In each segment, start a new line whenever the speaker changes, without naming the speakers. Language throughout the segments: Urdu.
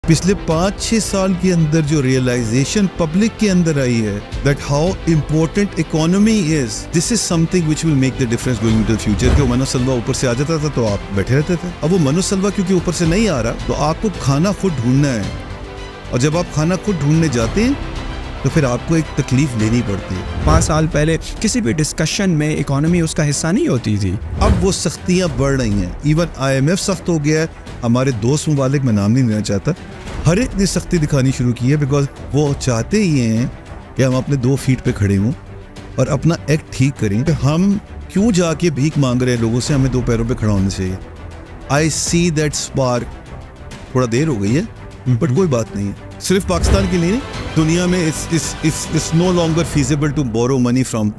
پچھلے 5-6 سال کے اندر جو ریئلائزیشن پبلک کے اندر آئی ہے that how important economy is, this is something which will make the difference going to the future. کہ وہ منوسلوا اوپر سے آ جاتا تھا تو آپ بیٹھے رہتے تھے. اب وہ منوسلوا کیونکہ اوپر سے نہیں آ رہا تو آپ کو کھانا خود ڈھونڈنا ہے, اور جب آپ کھانا خود ڈھونڈنے جاتے ہیں تو پھر آپ کو ایک تکلیف لینی پڑتی ہے.
5 سال پہلے کسی بھی ڈسکشن میں اکانومی اس کا حصہ نہیں ہوتی تھی.
اب وہ سختیاں بڑھ رہی ہیں. ایون IMF سخت ہو گیا ہے. ہمارے دوست ممالک, میں نام نہیں لینا چاہتا, ہر ایک نے سختی دکھانی شروع کی ہے, بیکاز وہ چاہتے ہی ہیں کہ ہم اپنے 2 فیٹ پہ کھڑے ہوں اور اپنا ایکٹ ٹھیک کریں. کہ ہم کیوں جا کے بھیک مانگ رہے ہیں لوگوں سے, ہمیں 2 پیروں پہ کھڑا ہونا چاہیے. آئی سی دیٹ اسپارک. تھوڑا دیر ہو گئی ہے بٹ کوئی بات نہیں ہے. صرف پاکستان کے لیے نہیں, دنیا میں it's no longer feasible to borrow money from.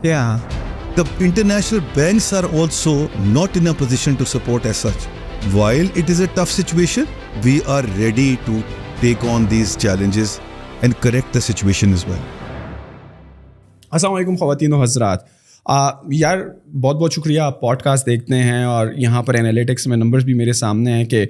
The international banks are also not in a position to support as such. While it is a tough situation, we are ready to take on these challenges and correct the situation as well.
السلام علیکم خواتین و حضرات. یار بہت بہت شکریہ, آپ پوڈ کاسٹ دیکھتے ہیں اور یہاں پر انالیٹکس میں نمبرز بھی میرے سامنے ہیں کہ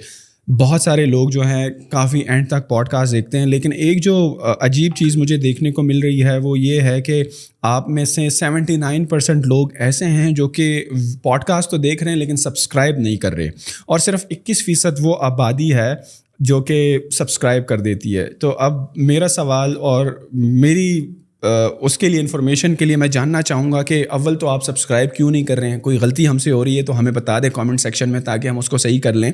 بہت سارے لوگ جو ہیں کافی اینڈ تک پوڈ کاسٹ دیکھتے ہیں. لیکن ایک جو عجیب چیز مجھے دیکھنے کو مل رہی ہے وہ یہ ہے کہ آپ میں سے 79% لوگ ایسے ہیں جو کہ پوڈ کاسٹ تو دیکھ رہے ہیں لیکن سبسکرائب نہیں کر رہے, اور صرف 21% وہ آبادی ہے جو کہ سبسکرائب کر دیتی ہے. تو اب میرا سوال اور میری اس کے لیے انفارمیشن کے لیے میں جاننا چاہوں گا کہ اول تو آپ سبسکرائب کیوں نہیں کر رہے ہیں. کوئی غلطی ہم سے ہو رہی ہے تو ہمیں بتا دیں کامنٹ سیکشن میں تاکہ ہم اس کو صحیح کر لیں.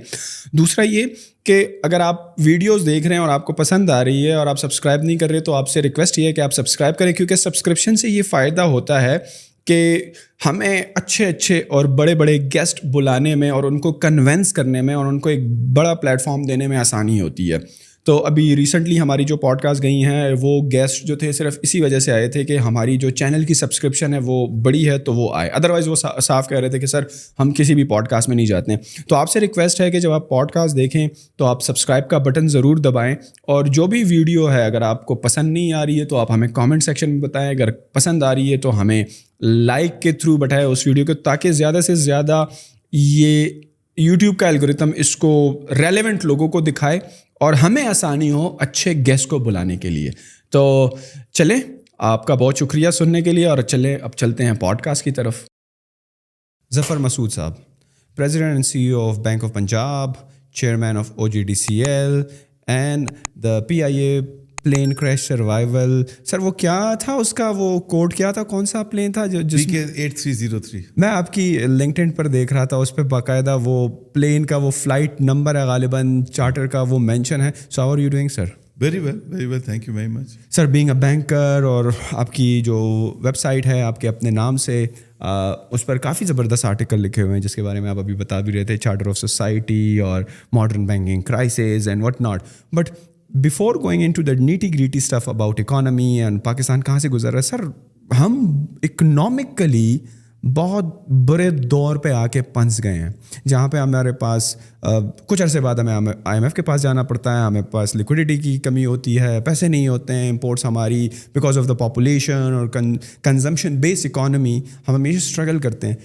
دوسرا یہ کہ اگر آپ ویڈیوز دیکھ رہے ہیں اور آپ کو پسند آ رہی ہے اور آپ سبسکرائب نہیں کر رہے تو آپ سے ریکویسٹ یہ ہے کہ آپ سبسکرائب کریں, کیونکہ سبسکرپشن سے یہ فائدہ ہوتا ہے کہ ہمیں اچھے اور بڑے گیسٹ بلانے میں اور ان کو کنونس کرنے میں اور ان کو ایک بڑا پلیٹ فارم دینے میں آسانی ہوتی ہے. تو ابھی ریسنٹلی ہماری جو پوڈ کاسٹ گئی ہیں وہ گیسٹ جو تھے صرف اسی وجہ سے آئے تھے کہ ہماری جو چینل کی سبسکرپشن ہے وہ بڑی ہے تو وہ آئے, ادروائز وہ صاف کہہ رہے تھے کہ سر ہم کسی بھی پوڈ کاسٹ میں نہیں جاتے ہیں. تو آپ سے ریکویسٹ ہے کہ جب آپ پوڈ کاسٹ دیکھیں تو آپ سبسکرائب کا بٹن ضرور دبائیں, اور جو بھی ویڈیو ہے اگر آپ کو پسند نہیں آ رہی ہے تو آپ ہمیں کامنٹ سیکشن میں بتائیں, اگر پسند آ رہی ہے تو ہمیں لائک کے تھرو بتائیں اس ویڈیو کو, تاکہ زیادہ سے زیادہ یہ یوٹیوب کا الگورتھم اس کو ریلیونٹ لوگوں کو دکھائے اور ہمیں آسانی ہو اچھے گیسٹ کو بلانے کے لیے. تو چلیں, آپ کا بہت شکریہ سننے کے لیے, اور چلیں اب چلتے ہیں پوڈ کاسٹ کی طرف. ظفر مسعود صاحب, president and CEO of bank of Punjab, chairman of OGDCL and the PIA plane crash survival. Sir وہ کیا تھا, اس کا وہ کوڈ کیا تھا, کون سا پلین تھا جس
کے 8303
میں آپ کی لنکڈ ان پر دیکھ رہا تھا, اس پہ باقاعدہ وہ پلین کا وہ فلائٹ نمبر ہے, غالباً چارٹر کا وہ مینشن ہے. So how are you doing sir?
Very well, thank you very much.
Sir being a banker, اور آپ کی جو ویب سائٹ ہے آپ کے اپنے نام سے, اس پر کافی زبردست آرٹیکل لکھے ہوئے ہیں جس کے بارے میں آپ ابھی بتا بھی رہے تھے, چارٹر آف سوسائٹی اور modern banking crisis and what not. But before going into the nitty gritty stuff about economy and Pakistan کہاں سے گزر رہا ہے, سر ہم اکنامکلی بہت برے دور پہ آ کے پنس گئے ہیں, جہاں پہ ہمارے پاس کچھ عرصے بعد ہمیں IMF کے پاس جانا پڑتا ہے, ہمیں پاس لیکوڈیٹی کی کمی ہوتی ہے, پیسے نہیں ہوتے ہیں, امپورٹس ہماری بیکاز آف دا پاپولیشن اور کنزمپشن بیس اکانومی ہم ہمیشہ اسٹرگل کرتے ہیں.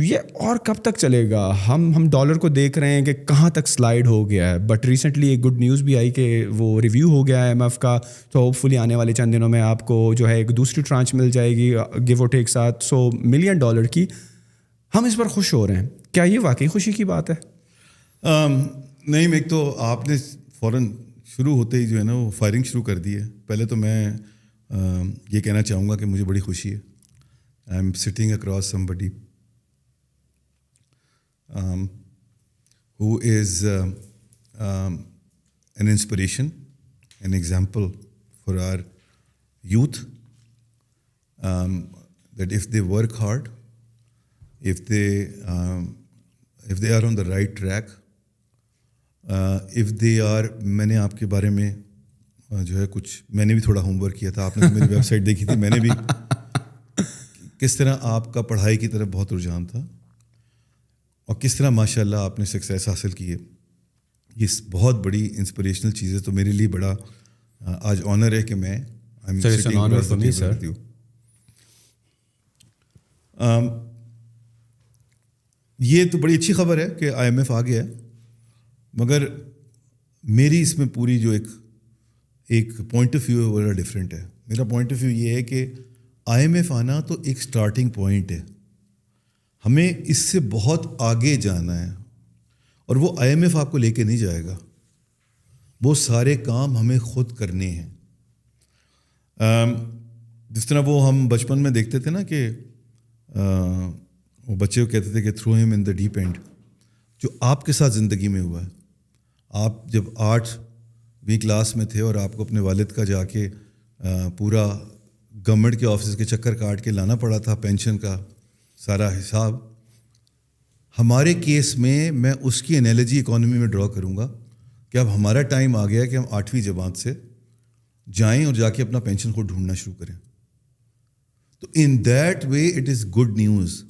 یہ اور کب تک چلے گا؟ ہم ڈالر کو دیکھ رہے ہیں کہ کہاں تک سلائڈ ہو گیا ہے, بٹ ریسنٹلی ایک گڈ نیوز بھی آئی کہ وہ ریویو ہو گیا ہے IMF کا, تو ہوپ فلی آنے والے چند دنوں میں آپ کو جو ہے ایک دوسری ٹرانچ مل جائے گی گیو اور ٹیک $700 ملین کی. ہم اس پر خوش ہو رہے ہیں, کیا یہ واقعی خوشی کی بات ہے؟
نہیں, ایک تو آپ نے فوراً شروع ہوتے ہی جو ہے نا وہ فائرنگ شروع کر دی ہے. پہلے تو میں یہ کہنا چاہوں گا کہ مجھے بڑی خوشی ہے. I am sitting across somebody who is an inspiration, an example for our youth, that if they work hard, if they are on the right track, if they are, میں نے آپ کے بارے میں جو ہے کچھ, میں نے بھی تھوڑا ہوم ورک کیا تھا, آپ نے میری ویب سائٹ دیکھی تھی, میں نے بھی کس طرح آپ کا پڑھائی کی طرف بہت رجحان تھا اور کس طرح ماشاء اللہ آپ نے سکسیس حاصل کی ہے. یہ بہت بڑی انسپریشنل چیز ہے. تو میرے لیے بڑا آج آنر ہے کہ میں یہ تو بڑی اچھی خبر ہے کہ IMF آ گیا ہے, مگر میری اس میں پوری جو ایک پوائنٹ آف ویو ہے وہ ڈفرینٹ ہے. میرا پوائنٹ آف ویو یہ ہے کہ IMF آنا تو ایک سٹارٹنگ پوائنٹ ہے, ہمیں اس سے بہت آگے جانا ہے, اور وہ IMF آپ کو لے کے نہیں جائے گا, وہ سارے کام ہمیں خود کرنے ہیں. جس طرح وہ ہم بچپن میں دیکھتے تھے نا کہ وہ بچے کو کہتے تھے کہ تھرو ہم ان دا ڈیپ اینڈ, جو آپ کے ساتھ زندگی میں ہوا ہے. آپ جب 8ویں کلاس میں تھے اور آپ کو اپنے والد کا جا کے پورا گورنمنٹ کے آفس کے چکر کاٹ کے لانا پڑا تھا پینشن کا سارا حساب, ہمارے کیس میں اس کی انالوجی اکانومی میں ڈرا کروں گا کہ اب ہمارا ٹائم آ گیا کہ ہم 8ویں جماعت سے جائیں اور جا کے اپنا پینشن کو ڈھونڈنا شروع کریں. تو in that way it is good news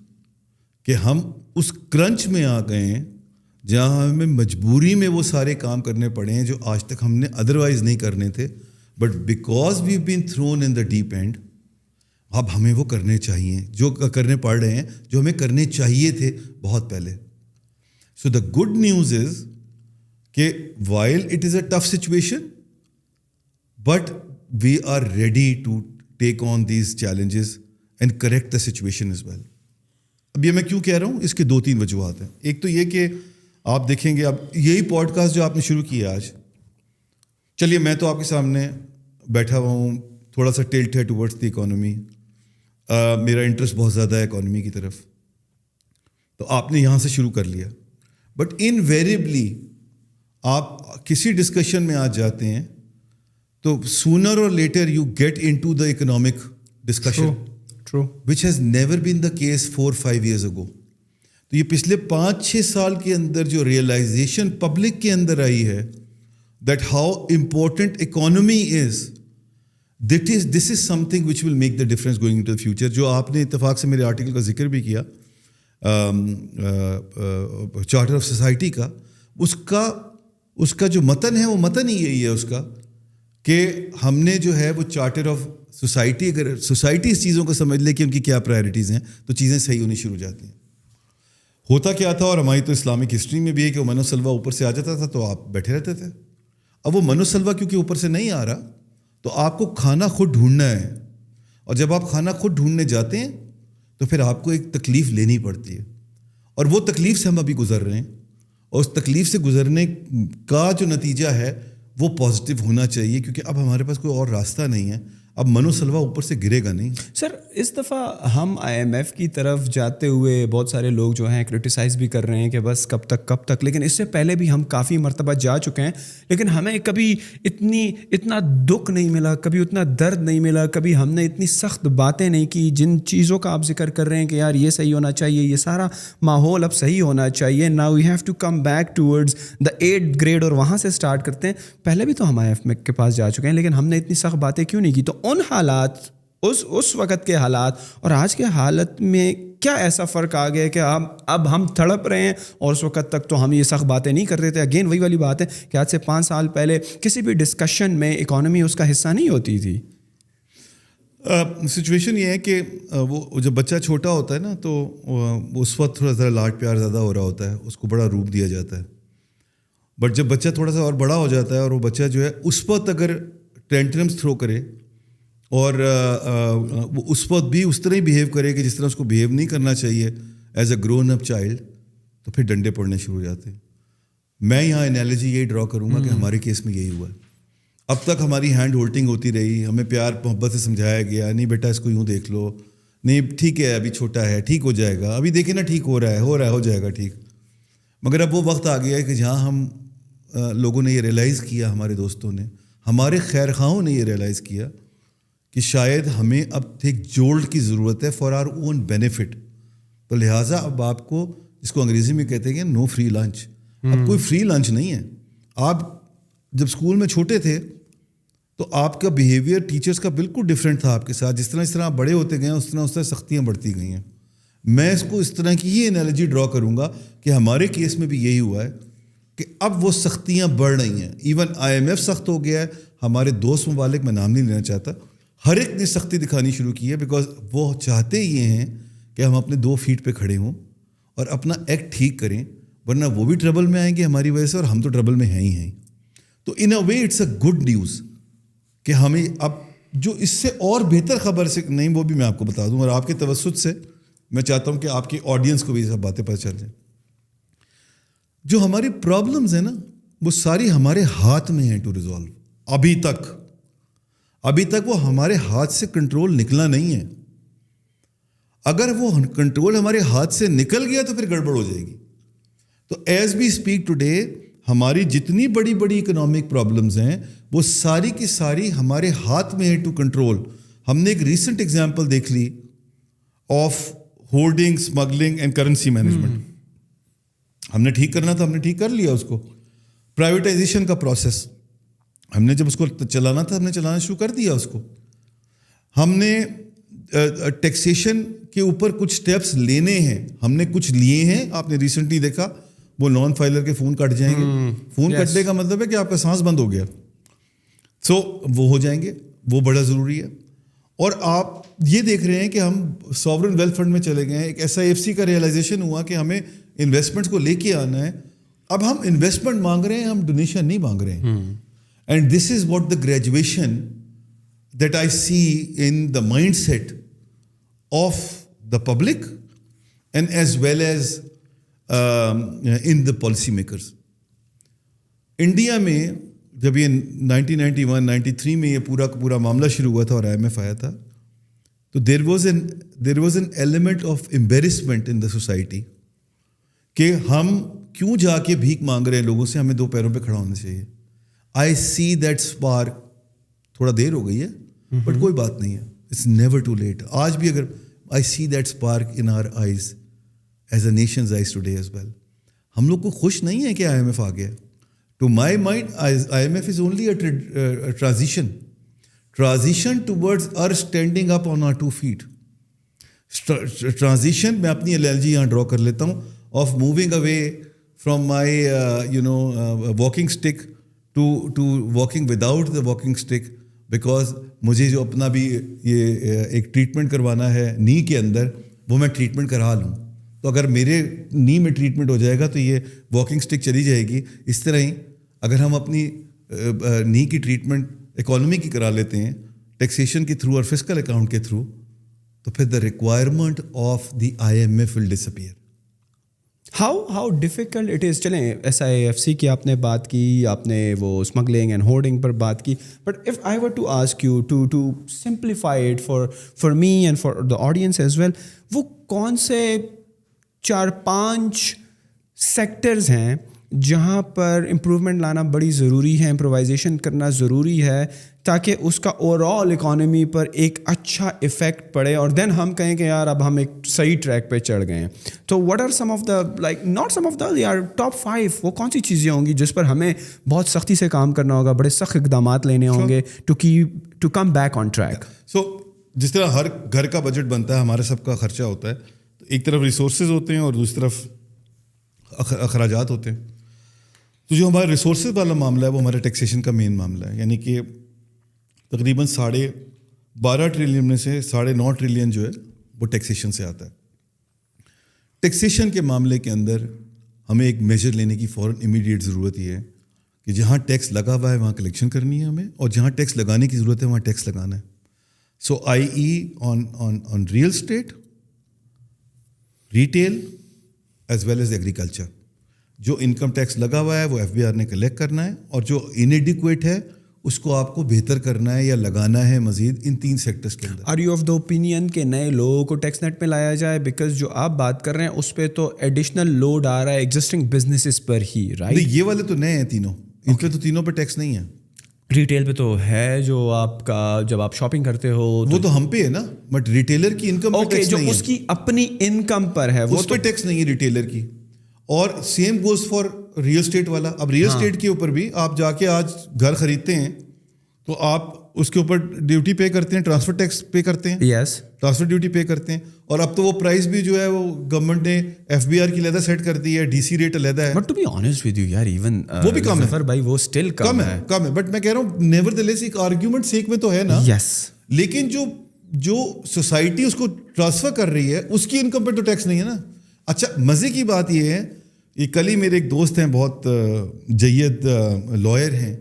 کہ ہم اس کرنچ میں آ گئے ہیں جہاں ہمیں مجبوری میں وہ سارے کام کرنے پڑے ہیں جو آج تک ہم نے ادروائز نہیں کرنے تھے, but because we been thrown in the deep and اب ہمیں وہ کرنے چاہیے جو کرنے پڑ رہے ہیں, جو ہمیں کرنے چاہیے تھے بہت پہلے. سو دا گڈ نیوز از کہ while it is a tough situation but we are ready to take on these challenges and correct the situation as well. اب یہ میں کیوں کہہ رہا ہوں, اس کے 2-3 وجوہات ہیں. ایک تو یہ کہ آپ دیکھیں گے اب یہی پوڈ کاسٹ جو آپ نے شروع کیا آج, چلیے میں تو آپ کے سامنے بیٹھا ہوا ہوں, تھوڑا سا ٹلٹ ہے ٹورڈس دی اکانومی, میرا انٹرسٹ بہت زیادہ ہے اکانومی کی طرف, تو آپ نے یہاں سے شروع کر لیا. بٹ انویریبلی آپ کسی ڈسکشن میں آج جاتے ہیں تو سونر اور later you get into the economic discussion, which has never been the case 4-5 years ago. تو یہ پچھلے 5-6 سال کے اندر جو ریئلائزیشن پبلک کے اندر آئی ہے that how important economy is, this is something which will make the difference going into the future. جو آپ نے اتفاق سے میرے آرٹیکل کا ذکر بھی کیا چارٹر آف سوسائٹی کا, اس کا جو متن ہے وہ متن ہی یہی ہے اس کا کہ ہم نے جو ہے وہ چارٹر آف سوسائٹی, اگر سوسائٹی اس چیزوں کو سمجھ لے کہ ان کی کیا پرائرٹیز ہیں تو چیزیں صحیح ہونی شروع ہو جاتی ہیں. ہوتا کیا تھا, اور ہماری تو اسلامک ہسٹری میں بھی ہے کہ وہ من و سلوہ اوپر سے آ جاتا تھا تو آپ بیٹھے رہتے تھے. اب وہ من و سلوہ کیونکہ اوپر سے نہیں آ رہا تو آپ کو کھانا خود ڈھونڈنا ہے, اور جب آپ کھانا خود ڈھونڈنے جاتے ہیں تو پھر آپ کو ایک تکلیف لینی پڑتی ہے, اور وہ تکلیف سے ہم ابھی گزر رہے ہیں, اور اس تکلیف سے گزرنے کا جو نتیجہ ہے وہ پازیٹیو ہونا چاہیے کیونکہ اب ہمارے پاس کوئی اور راستہ نہیں ہے, اب من و سلوہ اوپر سے گرے گا نہیں.
سر اس دفعہ ہم IMF کی طرف جاتے ہوئے بہت سارے لوگ جو ہیں کرٹیسائز بھی کر رہے ہیں کہ بس کب تک, لیکن اس سے پہلے بھی ہم کافی مرتبہ جا چکے ہیں, لیکن ہمیں کبھی اتنا دکھ نہیں ملا, کبھی اتنا درد نہیں ملا, کبھی ہم نے اتنی سخت باتیں نہیں کی جن چیزوں کا آپ ذکر کر رہے ہیں کہ یار یہ صحیح ہونا چاہیے, یہ سارا ماحول اب صحیح ہونا چاہیے. Now we have to come back towards the 8th grade اور وہاں سے اسٹارٹ کرتے ہیں. پہلے بھی تو ہم IMF کے پاس جا چکے ہیں, لیکن ہم نے اتنی سخت باتیں کیوں نہیں کی؟ تو ان حالات, اس وقت کے حالات اور آج کے حالت میں کیا ایسا فرق آ گیا کہ اب ہم تڑپ رہے ہیں, اور اس وقت تک تو ہم یہ سخت باتیں نہیں کرتے تھے؟ اگین وہی والی بات ہے کہ آج سے 5 سال پہلے کسی بھی ڈسکشن میں اکانومی اس کا حصہ نہیں ہوتی تھی.
سچویشن یہ ہے کہ وہ جب بچہ چھوٹا ہوتا ہے نا تو اس وقت تھوڑا ذرا لاڈ پیار زیادہ ہو رہا ہوتا ہے, اس کو بڑا روپ دیا جاتا ہے. بٹ جب بچہ تھوڑا سا اور بڑا ہو جاتا ہے اور وہ بچہ جو ہے اس وقت اگر ٹینٹرمس تھرو کرے اور وہ اس وقت بھی اس طرح ہی بیہیو کرے کہ جس طرح اس کو بیہیو نہیں کرنا چاہیے as a grown up child, تو پھر ڈنڈے پڑنے شروع ہو جاتے ہیں. میں یہاں انالوجی یہی ڈرا کروں گا کہ ہمارے کیس میں یہی ہوا ہے. اب تک ہماری ہینڈ ہولڈنگ ہوتی رہی, ہمیں پیار محبت سے سمجھایا گیا, نہیں بیٹا اس کو یوں دیکھ لو, نہیں ٹھیک ہے ابھی چھوٹا ہے ٹھیک ہو جائے گا, ابھی دیکھیں نا ٹھیک ہو جائے گا ٹھیک. مگر اب وہ وقت آ گیا ہے کہ جہاں ہم لوگوں نے یہ ریئلائز کیا, ہمارے دوستوں نے, ہمارے خیر خواہوں نے یہ ریئلائز کیا کہ شاید ہمیں اب ایک جولٹ کی ضرورت ہے فار آر اون بینیفٹ. تو لہٰذا اب آپ کو, جس کو انگریزی میں کہتے ہیں نو فری لنچ, اب کوئی فری لنچ نہیں ہے. آپ جب اسکول میں چھوٹے تھے تو آپ کا بیہیویئر ٹیچرس کا بالکل ڈفرینٹ تھا آپ کے ساتھ. جس طرح آپ بڑے ہوتے گئے ہیں اس طرح سختیاں بڑھتی گئی ہیں. میں اس کو اس طرح کی ہی انالوجی ڈرا کروں گا کہ ہمارے کیس میں بھی یہی ہوا ہے کہ اب وہ سختیاں بڑھ رہی ہیں. ایون IMF سخت ہو گیا ہے, ہمارے دوست ممالک, میں نام نہیں لینا چاہتا, ہر ایک نے سختی دکھانی شروع کی ہے بیکاز وہ چاہتے یہ ہیں کہ ہم اپنے 2 feet پہ کھڑے ہوں اور اپنا ایکٹ ٹھیک کریں, ورنہ وہ بھی ٹربل میں آئیں گے ہماری وجہ سے, اور ہم تو ٹربل میں ہیں ہی ہیں. تو in a way it's a good news کہ ہمیں اب جو اس سے اور بہتر خبر سے نہیں وہ بھی میں آپ کو بتا دوں, اور آپ کے توسط سے میں چاہتا ہوں کہ آپ کی آڈینس کو بھی یہ سب باتیں پتہ چل جائیں. جو ہماری پرابلمز ہیں نا وہ ساری ہمارے ہاتھ میں ہیں ٹو ریزالو. ابھی تک وہ ہمارے ہاتھ سے کنٹرول نکلا نہیں ہے. اگر وہ کنٹرول ہمارے ہاتھ سے نکل گیا تو پھر گڑبڑ ہو جائے گی. تو ایز وی اسپیک ٹوڈے ہماری جتنی بڑی بڑی اکنامک پرابلمز ہیں وہ ساری کی ساری ہمارے ہاتھ میں ہے ٹو کنٹرول. ہم نے ایک ریسنٹ ایگزامپل دیکھ لی of holding, smuggling and currency management. ہم نے ٹھیک کرنا تھا, ہم نے ٹھیک کر لیا اس کو. پرائیویٹائزیشن کا پروسیس ہم نے جب اس کو چلانا تھا ہم نے چلانا شروع کر دیا اس کو. ہم نے ٹیکسیشن کے اوپر کچھ سٹیپس لینے ہیں, ہم نے کچھ لیے ہیں. آپ نے ریسنٹلی دیکھا وہ نان فائلر کے فون کٹ جائیں گے. فون کٹنے کا مطلب ہے کہ آپ کا سانس بند ہو گیا. سو وہ ہو جائیں گے, وہ بڑا ضروری ہے. اور آپ یہ دیکھ رہے ہیں کہ ہم سوورن ویلتھ فنڈ میں چلے گئے ہیں. ایک SIFC کا ریئلائزیشن ہوا کہ ہمیں انویسٹمنٹس کو لے کے آنا ہے. اب ہم انویسٹمنٹ مانگ رہے ہیں, ہم ڈونیشن نہیں مانگ رہے ہیں. And this is what the graduation that I see in the mind set of the public and as well as in the policy makers. India میں جب یہ 1991-93 میں یہ پورا معاملہ شروع ہوا تھا اور IMF آیا تھا تو there was an element of embarrassment in the society کہ ہم کیوں جا کے بھیک مانگ رہے ہیں لوگوں سے, ہمیں دو پیروں پہ کھڑا ہونا چاہیے. آئی سی دیٹ اسپارک. تھوڑا دیر ہو گئی ہے بٹ کوئی بات نہیں ہے, اٹس نیور ٹو لیٹ. آج بھی اگر I see that spark in our eyes as a nation's eyes today as well. ہم لوگ کو خوش نہیں ہے کہ IMF آ گیا. To my mind IMF is only a transition towards our standing up on our 2 feet. Transition میں اپنی الرجی یہاں ڈرا کر لیتا ہوں of moving away from my walking stick to walking without the walking stick, because مجھے جو اپنا بھی یہ ایک ٹریٹمنٹ کروانا ہے نی کے اندر وہ میں ٹریٹمنٹ کرا لوں. تو اگر میرے نی میں ٹریٹمنٹ ہو جائے گا تو یہ واکنگ اسٹک چلی جائے گی. اس طرح ہی اگر ہم اپنی نی کی ٹریٹمنٹ اکانومی کی کرا لیتے ہیں ٹیکسیشن کے تھرو اور فسکل اکاؤنٹ کے تھرو تو پھر the requirement of the IMF will disappear.
How difficult it is. چلیں SIFC کی آپ نے بات کی, آپ نے وہ اسمگلنگ اینڈ ہورڈنگ پر بات کی, but if I were to ask you to simplify it for me and for the audience as well, وہ کون سے 4-5 سیکٹرز ہیں جہاں پر امپروومنٹ لانا بڑی ضروری ہے, امپرووائزیشن کرنا ضروری ہے تاکہ اس کا اوور آل اکانومی پر ایک اچھا افیکٹ پڑے اور دین ہم کہیں کہ یار اب ہم ایک صحیح ٹریک پہ چڑھ گئے ہیں. تو what are some of the like not some of the یار ٹاپ 5, وہ کون سی چیزیں ہوں گی جس پر ہمیں بہت سختی سے کام کرنا ہوگا, بڑے سخت اقدامات لینے ہوں گے to come back on track.
So جس طرح ہر گھر کا بجٹ بنتا ہے, ہمارا سب کا خرچہ ہوتا ہے, تو ایک طرف ریسورسز ہوتے ہیں اور دوسری طرف اخراجات ہوتے ہیں. تو جو ہمارا ریسورسز والا معاملہ ہے وہ ہمارے ٹیکسیشن کا مین معاملہ ہے. یعنی کہ تقریباً 12.5 ٹریلین میں سے 9.5 ٹریلین جو ہے وہ ٹیکسیشن سے آتا ہے. ٹیکسیشن کے معاملے کے اندر ہمیں ایک میجر لینے کی فوراً امیڈیٹ ضرورت یہ ہے کہ جہاں ٹیکس لگا ہوا ہے وہاں کلیکشن کرنی ہے ہمیں, اور جہاں ٹیکس لگانے کی ضرورت ہے وہاں ٹیکس لگانا ہے. So on real estate, retail as well as agriculture. جو انکم ٹیکس لگا ہوا ہے وہ FBR نے کلیکٹ کرنا ہے, اور جو انیڈیکویٹ ہے اس کو آپ کو بہتر کرنا ہے یا لگانا ہے مزید ان 3 سیکٹرز کے اندر.
Are you of the opinion کہ نئے لوگوں کو ٹیکس نیٹ میں لایا جائے, بیکاز جو آپ بات کر رہے ہیں اس پہ تو ایڈیشنل لوڈ آ رہا ہے ایگزسٹنگ بزنسز پر ہی, رائٹ؟
یہ والے تو نئے ہیں تینوں, ان پہ تو تینوں پہ ٹیکس نہیں ہے.
ریٹیل پہ تو ہے, جو آپ کا جب آپ شاپنگ کرتے ہو
وہ تو ہم پہ ہے نا, بٹ ریٹیلر کی انکم پہ ٹیکس نہیں ہے.
جو اس کی اپنی انکم پر ہے وہ
اس پہ ٹیکس نہیں ہے ریٹیلر کی. اور same goes for real estate والا. اب ریئل اسٹیٹ کے اوپر بھی آپ جا کے آج گھر خریدتے ہیں تو آپ اس کے اوپر ڈیوٹی پے کرتے ہیں, ٹرانسفر ٹیکس پے کرتے ہیں,
یس
ٹرانسفر ڈیوٹی پے کرتے ہیں. اور اب تو وہ پرائز بھی جو ہے وہ گورنمنٹ نے FBR کی علیحدہ سیٹ کر دی ہے, DC ریٹ علیحدہ ہے.
But to be honest with you یار, ایون
وہ بھی کم ہے
بھائی, وہ اسٹل کم ہے.
بٹ میں کہہ رہا ہوں نیور دی لیس ایک آرگیومنٹ سیک میں تو ہے نا.
یس,
لیکن جو سوسائٹی اس کو ٹرانسفر کر رہی ہے اس کی انکم پہ تو ٹیکس نہیں ہے نا. اچھا مزے کی بات یہ ہے, یہ کل ہی میرے ایک دوست ہیں, بہت جید لائر ہیں,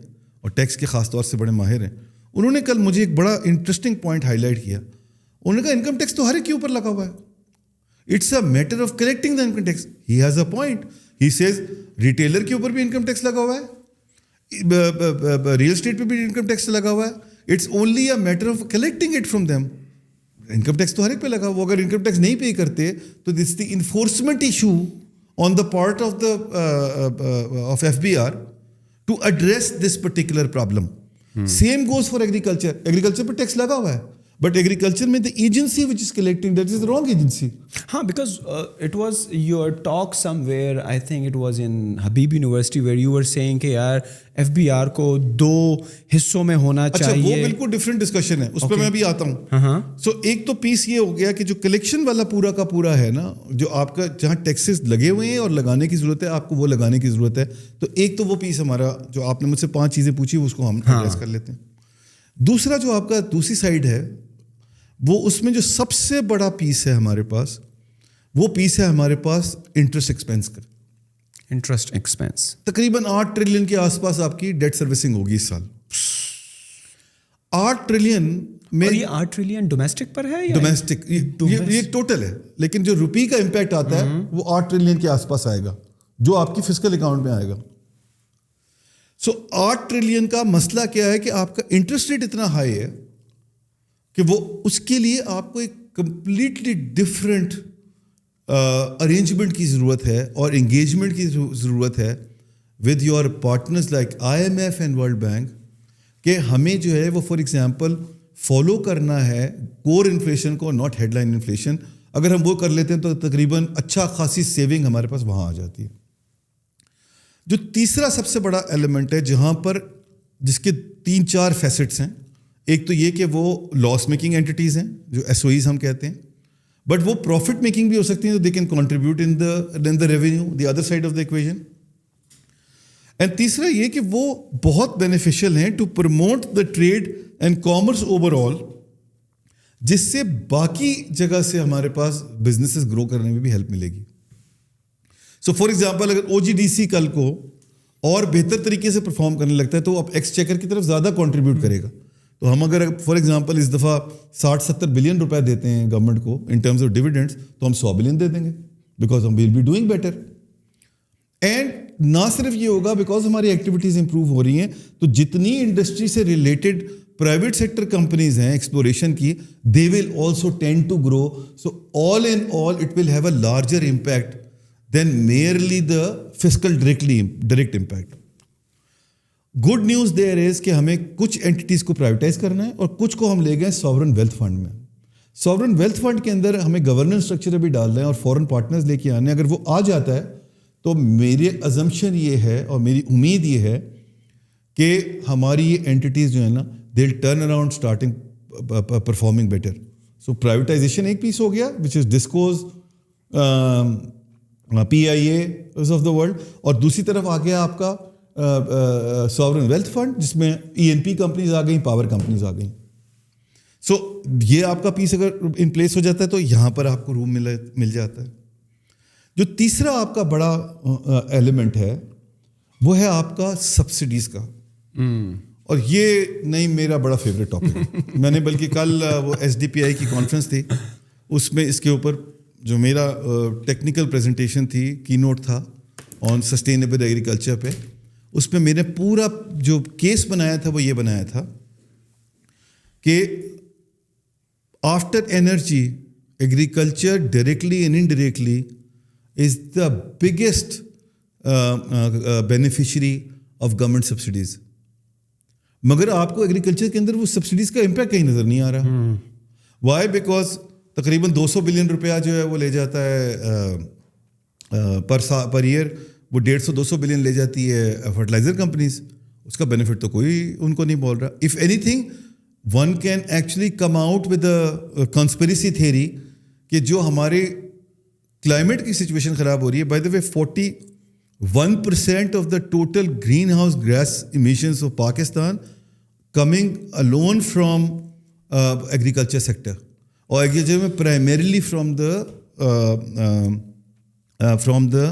اور ٹیکس کے خاص طور سے بڑے ماہر ہیں. انہوں نے کل مجھے ایک بڑا انٹرسٹنگ پوائنٹ ہائی لائٹ کیا. انہوں نے کہا انکم ٹیکس تو ہر ایک کے اوپر لگا ہوا ہے, it's a matter of collecting the income tax. He has a point. He says retailer کے اوپر بھی انکم ٹیکس لگا ہوا ہے, ریئل اسٹیٹ پہ بھی انکم ٹیکس لگا ہوا ہے. It's only a matter of collecting it from them. Income tax تو ہر ایک پہ لگا ہوا. اگر انکم ٹیکس نہیں پے کرتے تو this the enforcement issue on the part of FBR to address this particular problem. Same goes for agriculture. Agriculture پہ ٹیکس لگا ہوا ہے, بٹ ایگریکلچر میں the agency which is collecting that is the wrong agency.
ہاں, because it was your talk somewhere, I think it was in Habib University, where you were saying کہ یار FBR کو 2 حصوں میں ہونا چاہیے.
اچھا, وہ بالکل ڈفرینٹ ڈسکشن ہے, اس پہ میں بھی آتا ہوں. سو ایک تو پیس یہ ہو گیا کہ جو کلیکشن والا پورا کا پورا ہے نا, جو آپ کا جہاں ٹیکسز لگے ہوئے ہیں اور لگانے کی ضرورت ہے, آپ کو وہ لگانے کی ضرورت ہے. تو ایک تو وہ پیس ہمارا, جو آپ نے مجھ سے 5 چیزیں پوچھی, اس کو ہم ایڈریس کر لیتے ہیں. دوسرا جو آپ کا دوسری سائڈ ہے, وہ اس میں جو سب سے بڑا پیس ہے ہمارے پاس, وہ پیس ہے ہمارے پاس انٹرسٹ ایکسپینس کا.
انٹرسٹ ایکسپینس
تقریباً 8 ٹریلین کے آس پاس آپ کی ڈیٹ سروسنگ ہوگی اس سال. 8 ٹریلین میں,
یہ 8 ٹریلین ڈومیسٹک پر ہے,
ڈومیسٹک یہ ٹوٹل ہے, لیکن جو روپی کا امپیکٹ آتا ہے وہ 8 ٹریلین کے آس پاس آئے گا, جو آپ کی فسکل اکاؤنٹ میں آئے گا. سو 8 ٹریلین کا مسئلہ کیا ہے کہ آپ کا انٹرسٹ ریٹ اتنا ہائی ہے کہ وہ اس کے لیے آپ کو ایک کمپلیٹلی ڈفرینٹ ارینجمنٹ کی ضرورت ہے اور انگیجمنٹ کی ضرورت ہے with your partners like IMF and world bank, کہ ہمیں جو ہے وہ فار ایگزامپل فالو کرنا ہے کور انفلیشن کو, ناٹ ہیڈ لائن انفلیشن. اگر ہم وہ کر لیتے ہیں تو تقریباً اچھا خاصی سیونگ ہمارے پاس وہاں آ جاتی ہے. جو تیسرا سب سے بڑا ایلیمنٹ ہے جہاں پر, جس کے 3-4 فیسٹس ہیں. ایک تو یہ کہ وہ لاس میکنگ اینٹیز ہیں, جو SOEs ہم کہتے ہیں, بٹ وہ پروفٹ میکنگ بھی ہو سکتی ہیں, they can contribute in the revenue, the other side of the equation. And تیسرا یہ کہ وہ بہت بینیفیشیل ہیں to promote the trade and commerce overall, جس سے باقی جگہ سے ہمارے پاس بزنسز گرو کرنے میں بھی ہیلپ ملے گی. سو فار ایگزامپل اگر OGDC کل کو اور بہتر طریقے سے پرفارم کرنے لگتا ہے تو اب ایکسچیکر کی طرف زیادہ کنٹریبیوٹ کرے گا. تو ہم اگر فار ایگزامپل اس دفعہ 60-70 بلین روپے دیتے ہیں گورنمنٹ کو ان ٹرمز آف ڈیویڈنڈس, تو ہم 100 بلین دے دیں گے, بیکاز ہم will be doing better. And نہ صرف یہ ہوگا بیکاز ہماری ایکٹیویٹیز امپروو ہو رہی ہیں, تو جتنی انڈسٹری سے ریلیٹڈ پرائیویٹ سیکٹر کمپنیز ہیں ایکسپلوریشن کی, they will also tend to grow. So all in all it will have a larger impact than merely the fiscal direct impact. Good news there is کہ ہمیں کچھ اینٹیز کو پرائیویٹائز کرنا ہے اور کچھ کو ہم لے گئے ساورن ویلتھ فنڈ میں. ساورن ویلتھ فنڈ کے اندر ہمیں گورننس اسٹرکچر بھی ڈالنا ہے اور فورن پارٹنرز لے کے آنے. اگر وہ آ جاتا ہے تو میری ازمپشن یہ ہے اور میری امید یہ ہے کہ ہماری یہ اینٹیز جو ہیں نا, they will turn around starting performing better. So privatisation ایک پیس ہو گیا which is discos PIAs of the world, اور دوسری طرف آ گیا آپ کا ساورن ویلتھ فنڈ, جس میں ENP کمپنیز آ گئیں, پاور کمپنیز آ گئیں. سو یہ آپ کا پیس اگر ان پلیس ہو جاتا ہے تو یہاں پر آپ کو روم مل جاتا ہے. جو تیسرا آپ کا بڑا ایلیمنٹ ہے وہ ہے آپ کا سبسڈیز کا, اور یہ نہیں میرا بڑا فیوریٹ ٹاپک ہے. میں نے بلکہ کل وہ SDPI کی کانفرنس تھی, اس میں اس کے اوپر جو میرا ٹیکنیکل پریزنٹیشن تھی, کی نوٹ تھا آن سسٹینیبل ایگریکلچر پہ, اس میں میں نے پورا جو کیس بنایا تھا وہ یہ بنایا تھا کہ after energy agriculture directly and indirectly is the biggest beneficiary of government subsidies. مگر آپ کو ایگریکلچر کے اندر وہ سبسڈیز کا امپیکٹ کہیں نظر نہیں آ رہا. وائی؟ بیکاز تقریباً 200 بلین روپیہ جو ہے وہ لے جاتا ہے پر ایئر, وہ 150-200 بلین لے جاتی ہے فرٹیلائزر کمپنیز. اس کا بینیفٹ تو کوئی ان کو نہیں بول رہا. If any thing one can actually come out with a conspiracy theory کہ جو ہمارے کلائمیٹ کی سچویشن خراب ہو رہی ہے. By the way 41% of the total greenhouse gas emissions of Pakistan coming alone from agriculture sector, اور ایگریکلچر میں primarily from the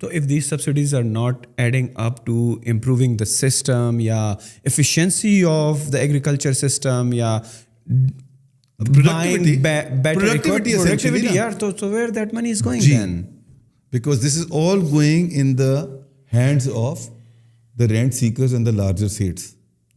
So if these subsidies are not adding up to improving the system, efficiency of the agriculture system,
Productivity.
better
Productivity essentially, na?
so where that money is going
Ji.
then?
Because this is all going in the hands of the rent seekers and the larger states.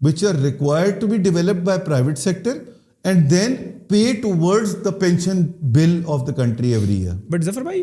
which are required to be developed by private sector and then pay towards the pension bill of the country every year.
But Zafar bhai,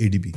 ADP.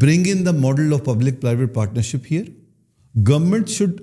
bring in the model of public private partnership here. Government should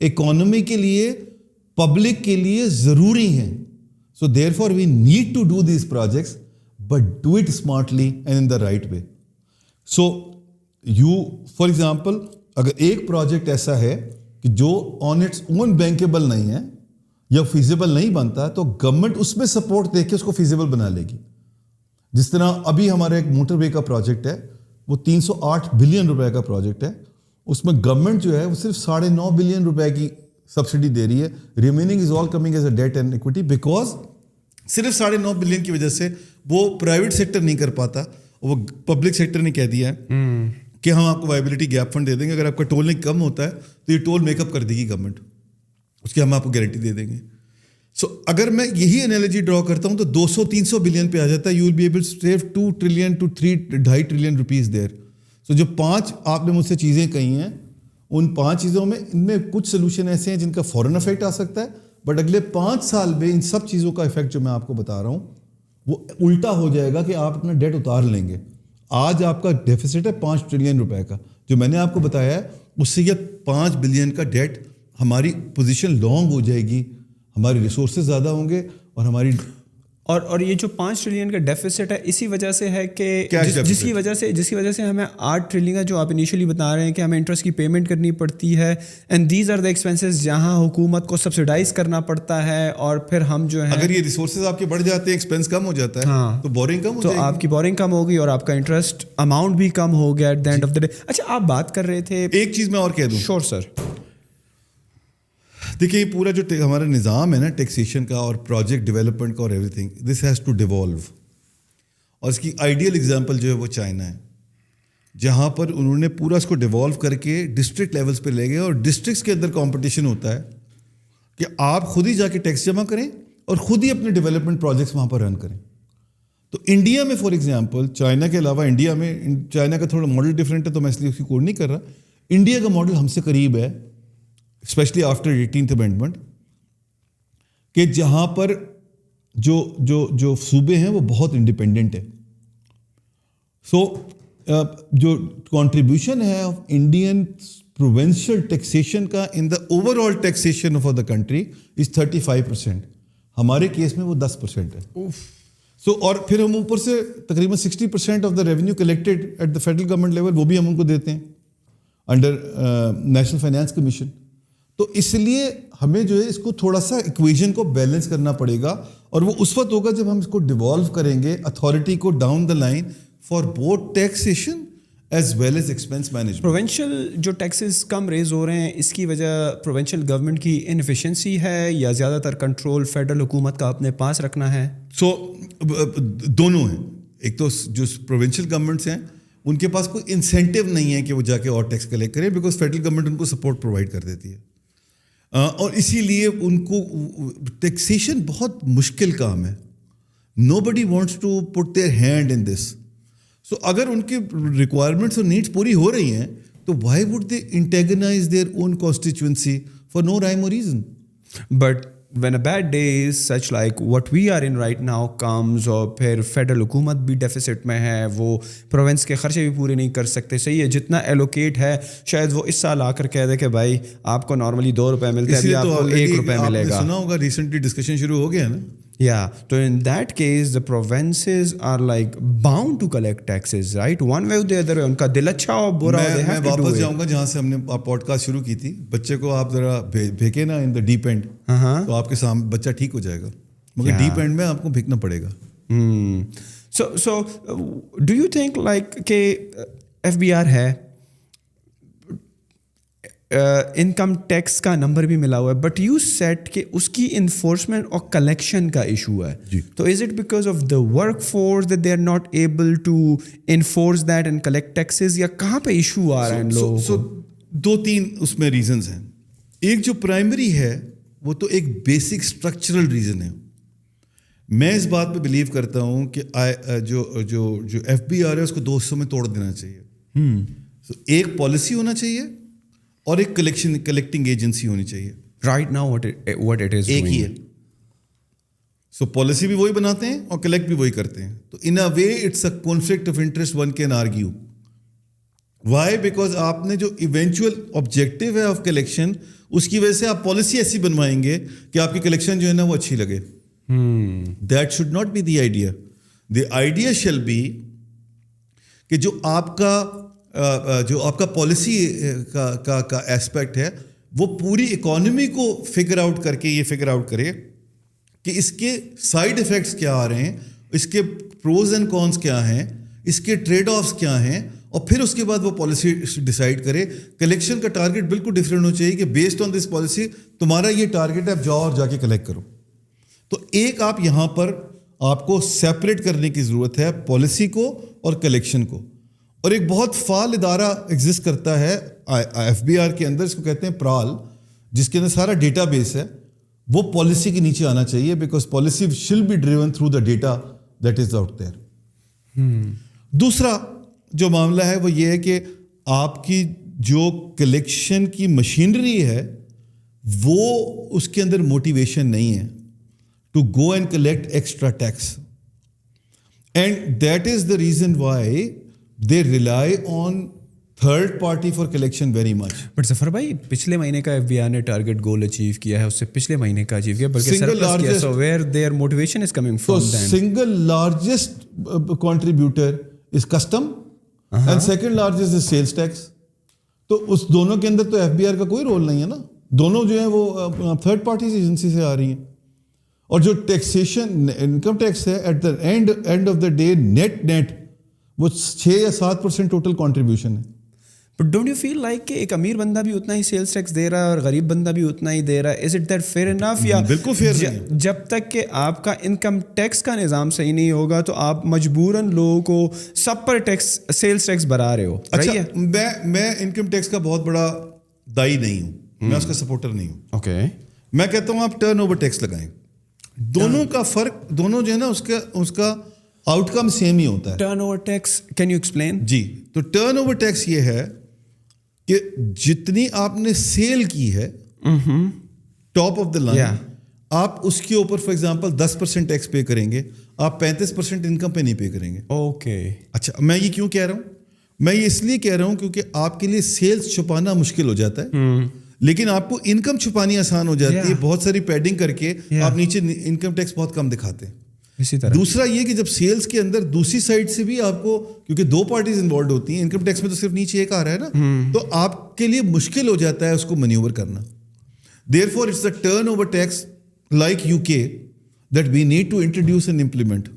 economy کے لیے, پبلک کے لیے ضروری ہیں. So there for we need to do these projects but do it smartly and in the right way. So you for example اگر ایک پروجیکٹ ایسا ہے کہ جو آن اٹس اون بینکیبل نہیں ہے یا فیزیبل نہیں بنتا تو گورنمنٹ اس میں سپورٹ دے کے اس کو فیزیبل بنا لے گی. جس طرح ابھی ہمارا ایک موٹر وے کا پروجیکٹ ہے, وہ 308 بلین روپے کا پروجیکٹ ہے. اس میں گورنمنٹ جو ہے وہ صرف 9.5 بلین روپے کی سبسڈی دے رہی ہے. Remaining is all coming as a debt and equity, because صرف 9.5 بلین کی وجہ سے وہ پرائیویٹ سیکٹر نہیں کر پاتا, وہ پبلک سیکٹر نے کہہ دیا ہے کہ ہم آپ کو وائبلٹی گیپ فنڈ دے دیں گے, اگر آپ کا ٹولنگ کم ہوتا ہے تو یہ ٹول میک اپ کر دے گی گورنمنٹ, اس کی ہم آپ کو گارنٹی دے دیں گے. سو اگر میں یہی انالوجی ڈرا کرتا ہوں تو 200-300 بلین پہ آ جاتا ہے. You will be able to save 2 trillion to 2.5 trillion rupees there. So جو 5 آپ نے مجھ سے چیزیں کہی ہیں, ان 5 چیزوں میں ان میں کچھ سلوشن ایسے ہیں جن کا فوراً افیکٹ آ سکتا ہے, بٹ اگلے 5 سال میں ان سب چیزوں کا افیکٹ جو میں آپ کو بتا رہا ہوں وہ الٹا ہو جائے گا کہ آپ اپنا ڈیٹ اتار لیں گے. آج آپ کا ڈیفیسٹ ہے 5 ٹریلین روپے کا, جو میں نے آپ کو بتایا ہے اس سے یہ 5 بلین کا ڈیٹ, ہماری پوزیشن لانگ ہو جائے گی, ہمارے ریسورسز زیادہ ہوں گے اور ہماری
اور یہ جو 5 ٹریلین کا ڈیفیسٹ ہے اسی وجہ سے ہے کہ جس کی وجہ سے ہمیں 8 ٹریلین کا جو آپ انیشلی بتا رہے ہیں کہ ہمیں انٹرسٹ کی پیمنٹ کرنی پڑتی ہے, and these are the expenses جہاں حکومت کو سبسڈائز کرنا پڑتا ہے, اور پھر ہم جو ہے
اگر یہ ریسورسز آپ کے بڑھ جاتے ہیں, ایکسپینس کم ہو جاتا ہے, تو بورنگ کم ہو جائے گی,
تو آپ کی بورنگ کم ہوگی اور آپ کا انٹرسٹ اماؤنٹ بھی کم ہو گیا at the end of the day. اچھا آپ بات کر رہے تھے,
ایک چیز میں اور کہہ دوں.
شور سر.
دیکھیے یہ پورا جو ہمارا نظام ہے نا ٹیکسیشن کا اور پروجیکٹ ڈیولپمنٹ کا اور everything, this has to devolve. اور اس کی آئیڈیل ایگزامپل جو ہے وہ چائنا ہے, جہاں پر انہوں نے پورا اس کو ڈیوالو کر کے ڈسٹرکٹ لیولس پہ لے گئے, اور ڈسٹرکٹس کے اندر کمپٹیشن ہوتا ہے کہ آپ خود ہی جا کے ٹیکس جمع کریں اور خود ہی اپنے ڈیولپمنٹ پروجیکٹس وہاں پر رن کریں. تو انڈیا میں فار ایگزامپل, چائنا کے علاوہ انڈیا میں, چائنا کا تھوڑا ماڈل ڈفرینٹ ہے تو میں اس لیے اس کی کوڈ نہیں کر رہا, انڈیا کا ماڈل ہم سے قریب ہے, اسپیشلی آفٹر 18th امینڈمنٹ, کہ جہاں پر جو صوبے ہیں وہ بہت انڈیپینڈنٹ ہے. سو جو کنٹریبیوشن ہے آف انڈین پروونشل ٹیکسیشن کا in the overall taxation of the country is 35%. ہمارے کیس میں وہ 10% ہے. سو اور پھر ہم اوپر سے تقریباً 60% of the revenue collected at the federal government level وہ بھی ہم ان کو دیتے ہیں انڈر نیشنل فائنانس کمیشن. تو اس لیے ہمیں جو ہے اس کو تھوڑا سا ایکویژن کو بیلنس کرنا پڑے گا, اور وہ اس وقت ہوگا جب ہم اس کو ڈیوالو کریں گے اتھارٹی کو down the line for both taxation as well as expense management.
Provincial جو ٹیکسز کم ریز ہو رہے ہیں, اس کی وجہ پروونشل گورنمنٹ کی انفیشنسی ہے یا زیادہ تر کنٹرول فیڈرل حکومت کا اپنے پاس رکھنا ہے؟
سو دونوں ہیں. ایک تو جو پروونشل گورنمنٹس ہیں ان کے پاس کوئی انسینٹیو نہیں ہے کہ وہ جا کے اور ٹیکس کلیکٹ کریں, بیکاز فیڈرل گورنمنٹ ان کو سپورٹ پرووائڈ کر دیتی ہے, اور اسی لیے ان کو ٹیکسیشن بہت مشکل کام ہے. Nobody wants to put their hand in this. So اگر ان کی ریکوائرمنٹس اور نیڈس پوری ہو رہی ہیں تو why would they antagonise their own constituency for no rhyme or reason.
But when a bad day is such like what we are in right now comes, اور پھر فیڈرل حکومت بھی ڈیفیسٹ میں ہے, وہ پروونس کے خرچے بھی پورے نہیں کر سکتے. صحیح ہے, جتنا ایلوکیٹ ہے شاید وہ اس سال آ کر کہہ دے کہ بھائی آپ کو نارملی 2 روپے ملتے ہیں, ابھی آپ کو 1 روپے ملے گا.
سنا ہوگا ریسنٹلی ڈسکشن شروع ہو گیا نا.
Yeah, so in that case the provinces are like bound to collect taxes, right? One way or the other way. ان کا دل اچھا ہو برا ہو, they have to do it.
میں واپس جاؤں گا جہاں سے ہم نے پوڈ کاسٹ شروع کی تھی. بچے کو آپ ذرا بھیگے نا ان دا ڈیپ اینڈ, تو آپ کے سامنے بچہ ٹھیک ہو جائے گا, مگر ڈیپ اینڈ میں آپ کو بھیگنا پڑے گا.
So do you think like کہ FBR ہے, انکم ٹیکس کا نمبر بھی ملا ہوا ہے, بٹ یو سیٹ کہ اس کی انفورسمنٹ اور کلیکشن کا ایشو ہے, تو is it because of the work force that they are not able to enforce that and collect taxes, یا کہاں پہ ایشو آ رہا ہے ان لوگوں کو؟
2-3 اس میں ریزنز ہیں. ایک جو پرائمری ہے وہ تو ایک بیسک اسٹرکچرل ریزن ہے. میں اس بات پہ بلیو کرتا ہوں کہ جو FBR ہے اس کو 2 حصوں میں توڑ دینا چاہیے. ایک پالیسی ہونا چاہیے اور ایک کلیکٹنگ ایجنسی ہونی چاہیے.
Right now what it is
ایک ہی ہے. سو پالیسی بھی وہی بناتے ہیں اور کلیکٹ بھی وہی کرتے ہیں. تو in a way it's a conflict of interest one can argue. Why? Because آپ نے جو ایونچوئل آبجیکٹو ہے آف کلیکشن اس کی وجہ سے آپ پالیسی ایسی بنوائیں گے کہ آپ کی کلیکشن جو ہے نا وہ اچھی لگے. That should not be the idea. The idea shall be کہ جو آپ کا پالیسی کا ایسپیکٹ ہے وہ پوری اکانومی کو فگر آؤٹ کر کے یہ فگر آؤٹ کرے کہ اس کے سائیڈ ایفیکٹس کیا آ رہے ہیں, اس کے پروز اینڈ کونس کیا ہیں, اس کے ٹریڈ آفس کیا ہیں, اور پھر اس کے بعد وہ پالیسی ڈیسائیڈ کرے. کلیکشن کا ٹارگیٹ بالکل ڈفرینٹ ہونا چاہیے کہ بیسڈ آن دس پالیسی تمہارا یہ ٹارگیٹ ہے, آپ جاؤ اور جا کے کلیکٹ کرو. تو ایک آپ یہاں پر آپ کو سیپریٹ کرنے کی ضرورت ہے پالیسی کو اور کلیکشن کو. اور ایک بہت فعال ادارہ ایگزسٹ کرتا ہے FBR کے اندر, اس کو کہتے ہیں پرال, جس کے اندر سارا ڈیٹا بیس ہے. وہ پالیسی کے نیچے آنا چاہیے because policy shall be driven through the data that is out there. دوسرا جو معاملہ ہے وہ یہ ہے کہ آپ کی جو کلیکشن کی مشینری ہے وہ اس کے اندر موٹیویشن نہیں ہے to go and collect extra tax. And that is the reason why they rely on third party for collection very much.
But Zafar بھائی پچھلے مہینے کا FBR نے ٹارگیٹ گول اچیو کیا ہے, اس سے پچھلے مہینے کا اچیو کیا, بلکہ سرپلس کیا. So where their motivation is coming from then.
Single largest contributor is custom and second largest is sales tax. تو اس دونوں کے اندر تو FBR کا کوئی رول نہیں ہے نا, دونوں جو ہیں وہ تھرڈ پارٹی ایجنسی سے آ رہی ہیں. اور جو ٹیکسیشن انکم ٹیکس ہے at the end of the day net وہ 6 یا 7% ٹوٹل کنٹریبیوشن ہے.
But don't you feel like کہ ایک امیر بندہ بھی اتنا ہی سیلز ٹیکس دے رہا ہے اور غریب بندہ بھی اتنا ہی دے رہا ہے؟ Is it that fair enough? یا
بالکل فیئر نہیں.
جب تک کہ آپ کا انکم ٹیکس کا نظام صحیح نہیں ہوگا تو آپ مجبوراً لوگوں کو سب پر ٹیکس سیلز ٹیکس بھرا رہے ہو.
اچھا, میں انکم ٹیکس کا بہت بڑا دائی نہیں ہوں, میں اس کا سپورٹر نہیں ہوں.
اوکے,
میں کہتا ہوں آپ ٹرن اوور ٹیکس لگائیں. دونوں کا فرق, دونوں جو ہے نا اس کا آؤٹ کم سیم ہی ہوتا ہے.
Turnover tax can you explain?
جی, تو ٹرن اوور ٹیکس یہ ہے کہ جتنی آپ نے سیل کی ہے ٹاپ آف دا لائن, آپ اس کے اوپر فار ایگزامپل 10% ٹیکس پے کریں گے, آپ 35% انکم پہ نہیں پے کریں گے.
اوکے,
اچھا, میں یہ کیوں کہہ رہا ہوں؟ میں یہ اس لیے کہہ رہا ہوں کیونکہ آپ کے لیے سیلز چھپانا مشکل ہو جاتا ہے, لیکن آپ کو انکم چھپانی آسان ہو جاتی ہے. بہت ساری پیڈنگ کر کے آپ نیچے انکم ٹیکس بہت کم دکھاتے ہیں.
اسی طرح
دوسرا یہ کہ جب سیلز کے اندر دوسری سائڈ سے بھی آپ کو, کیونکہ 2 پارٹیز انوالوڈ ہوتی ہیں, انکم ٹیکس میں تو صرف نیچے ایک آ رہا ہے نا, تو آپ کے لیے مشکل ہو جاتا ہے اس کو مینیور کرنا. Therefore it's a turnover tax like UK that we need to introduce and implement.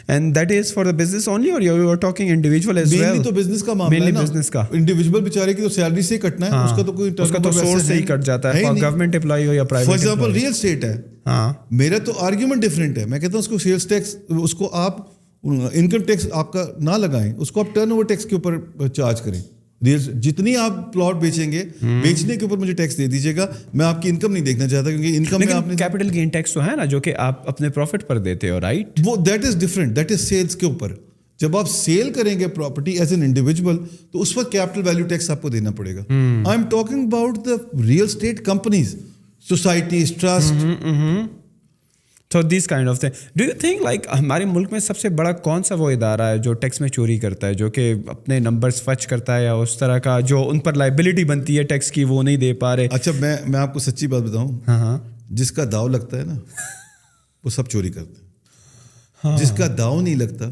And that is for the business only or you are talking individual as well?
Mainly تو business کا معاملہ ہے نا.
Mainly business کا.
Individual بیچارے کی تو سیلری سے ہی کٹنا ہے, اس کا تو کوئی
اس کا تو سورس سے ہی کٹ جاتا ہے, گورنمنٹ امپلائی ہو یا private.
For example real estate ہے,
ہاں,
میرا تو آرگیومنٹ ڈفرینٹ ہے. میں کہتا ہوں اس کو سیلس ٹیکس, اس کو آپ انکم ٹیکس آپ کا نہ لگائیں, اس کو آپ ٹرن اوور ٹیکس کے اوپر چارج کریں. جتنی آپ پلاٹ بیچیں گے, بیچنے کے اوپر مجھے ٹیکس دے دیجیے گا. میں آپ کی انکم نہیں دیکھنا چاہتا کیونکہ انکم میں آپ نے
کیپٹل گین ٹیکس تو ہے نا جو کہ آپ اپنے پروفٹ پر دیتے ہو, رائٹ؟
وہ that is different, that is sales کے اوپر. جب آپ سیل کریں گے پراپرٹی ایز این انڈیویجول تو اس وقت کیپٹل ویلیو ٹیکس آپ کو دینا پڑے گا. I am talking about the real estate companies, societies, trust.
So these kind of thing. Do you think like ہمارے ملک میں سب سے بڑا کون سا وہ ادارہ ہے جو ٹیکس میں چوری کرتا ہے, جو کہ اپنے نمبرز فچ کرتا ہے, یا اس طرح کا جو ان پر لائبلٹی بنتی ہے ٹیکس کی وہ نہیں دے پا رہے؟
اچھا, میں آپ کو سچی بات بتاؤں,
ہاں,
جس کا داؤ لگتا ہے نا وہ سب چوری کرتے ہیں. جس کا داؤ نہیں لگتا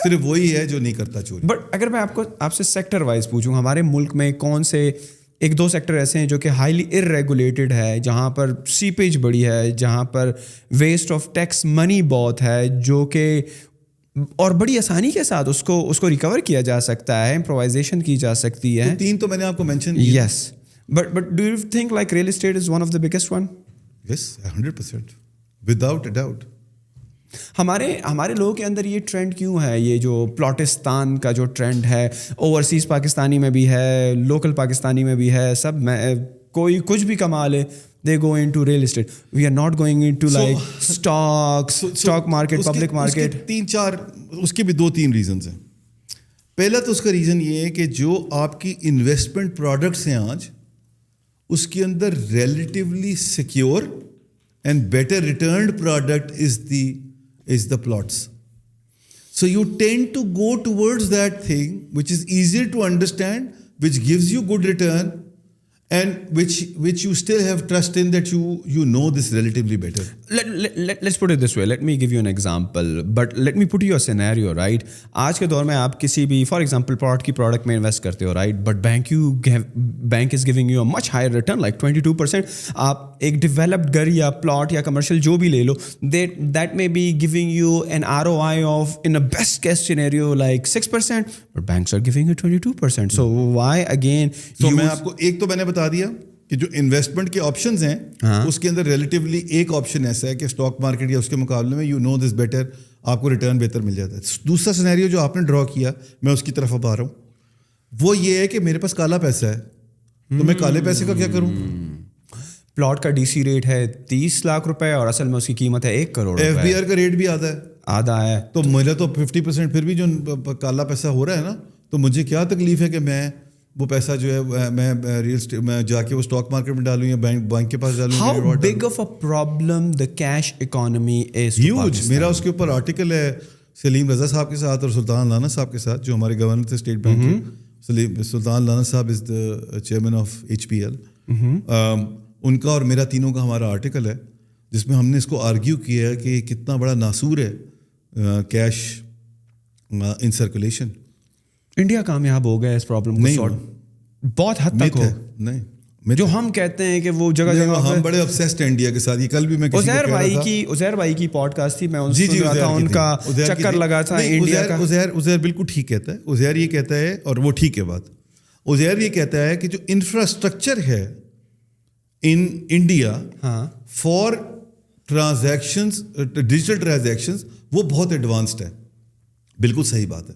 صرف وہی ہے جو نہیں کرتا چوری.
بٹ اگر میں آپ سے سیکٹر وائز پوچھوں, ہمارے ملک میں کون سے 1-2 سیکٹر ایسے ہیں جو کہ ہائیلی ارریگولیٹڈ ہے, جہاں پر سیپیج بڑی ہے, جہاں پر ویسٹ آف ٹیکس منی بہت ہے, جو کہ اور بڑی آسانی کے ساتھ اس کو ریکور کیا جا سکتا ہے, امپرووائزیشن کی جا سکتی ہے؟
3 تو میں نے آپ کو مینشن کیا.
Yes, but do you think like real estate is one of the biggest one?
Yes, 100% without a doubt.
ہمارے لوگوں کے اندر یہ ٹرینڈ کیوں ہے, یہ جو پلاٹستان کا جو ٹرینڈ ہے, اوورسیز پاکستانی میں بھی ہے, لوکل پاکستانی میں بھی ہے, سب میں کوئی کچھ بھی کما لے, they go into real estate. We are not going into like stock market, public market.
3-4 اس کے بھی 2-3 ریزنز ہیں. پہلا تو اس کا ریزن یہ ہے کہ جو آپ کی انویسٹمنٹ پروڈکٹس ہیں آج, اس کے اندر relatively secure and better returned product is the plots. So you tend to go towards that thing which is easier to understand, which gives you good return, and which you still have trust in that you know this relatively better.
Let's put it this way. Let me give you an example. But let me put you a scenario, right? آج کے دور میں آپ کسی بھی فار ایگزامپل پروڈکٹ میں انویسٹ کرتے ہو, right, but bank is giving you a much higher return like 22%. آپ ایک ڈیولپڈ گھر یا پلاٹ یا کمرشل جو بھی لے لو, that may be giving you an ROI of in a best case scenario like 6%, but banks are giving you 22%. So why again?
تو میں آپ کو ایک تو میں نے بتا دیا کہ جو انویسٹمنٹ کے آپشنز ہیں اس کے اندر ریلیٹیولی ایک آپشن ایسا ہے کہ اسٹاک مارکیٹ یا اس کے مقابلے میں یو نو دس بیٹر, آپ کو ریٹرن بہتر مل جاتا ہے. دوسرا سینیریو جو آپ نے ڈرا کیا, میں اس کی طرف اب آ رہا ہوں, وہ یہ ہے کہ میرے پاس کالا پیسہ ہے تو میں کالے پیسے کا کیا کروں.
پلاٹ کا ڈی سی ریٹ ہے 30 لاکھ روپے اور اصل میں اس کی قیمت ہے 1 کروڑ.
FBR کا ریٹ بھی آدھا ہے,
تو
میرا تو 50% پھر بھی جو کالا پیسہ ہو رہا ہے نا, تو مجھے کیا تکلیف ہے کہ میں وہ پیسہ جو ہے میں ریئل اسٹیٹ میں جا کے وہ اسٹاک مارکیٹ میں ڈالوں یا بینک کے پاس ڈالوں.
How big of a problem the cash economy is
huge. میرا اس کے اوپر آرٹیکل ہے سلیم رضا صاحب کے ساتھ اور سلطان لانا صاحب کے ساتھ, جو ہمارے گورنر تھے اسٹیٹ بینک کے. سلطان لانا صاحب از دا چیئرمین آف HPL. ان کا اور میرا تینوں کا ہمارا آرٹیکل ہے جس میں ہم نے اس کو آرگیو کیا ہے کہ کتنا بڑا ناسور ہے کیش ان سرکولیشن.
انڈیا کامیاب ہو گیا اس پرابلم کو سارٹ بہت حد تک.
نہیں,
جو ہم کہتے ہیں کہ وہ جگہ جگہ
ہم بڑے obsessed ہیں انڈیا کے ساتھ. یہ کل بھی میں
عزیر بھائی کی پوڈ کاسٹ تھی, میں ان کا چکر لگا تھا انڈیا کا.
عزیر بالکل ٹھیک کہتا ہے. عزیر یہ کہتا ہے, اور وہ ٹھیک ہے بات, عزیر یہ کہتا ہے کہ جو انفراسٹرکچر ہے in India for transactions, digital transactions, وہ بہت ایڈوانسڈ ہے. بالکل صحیح بات ہے.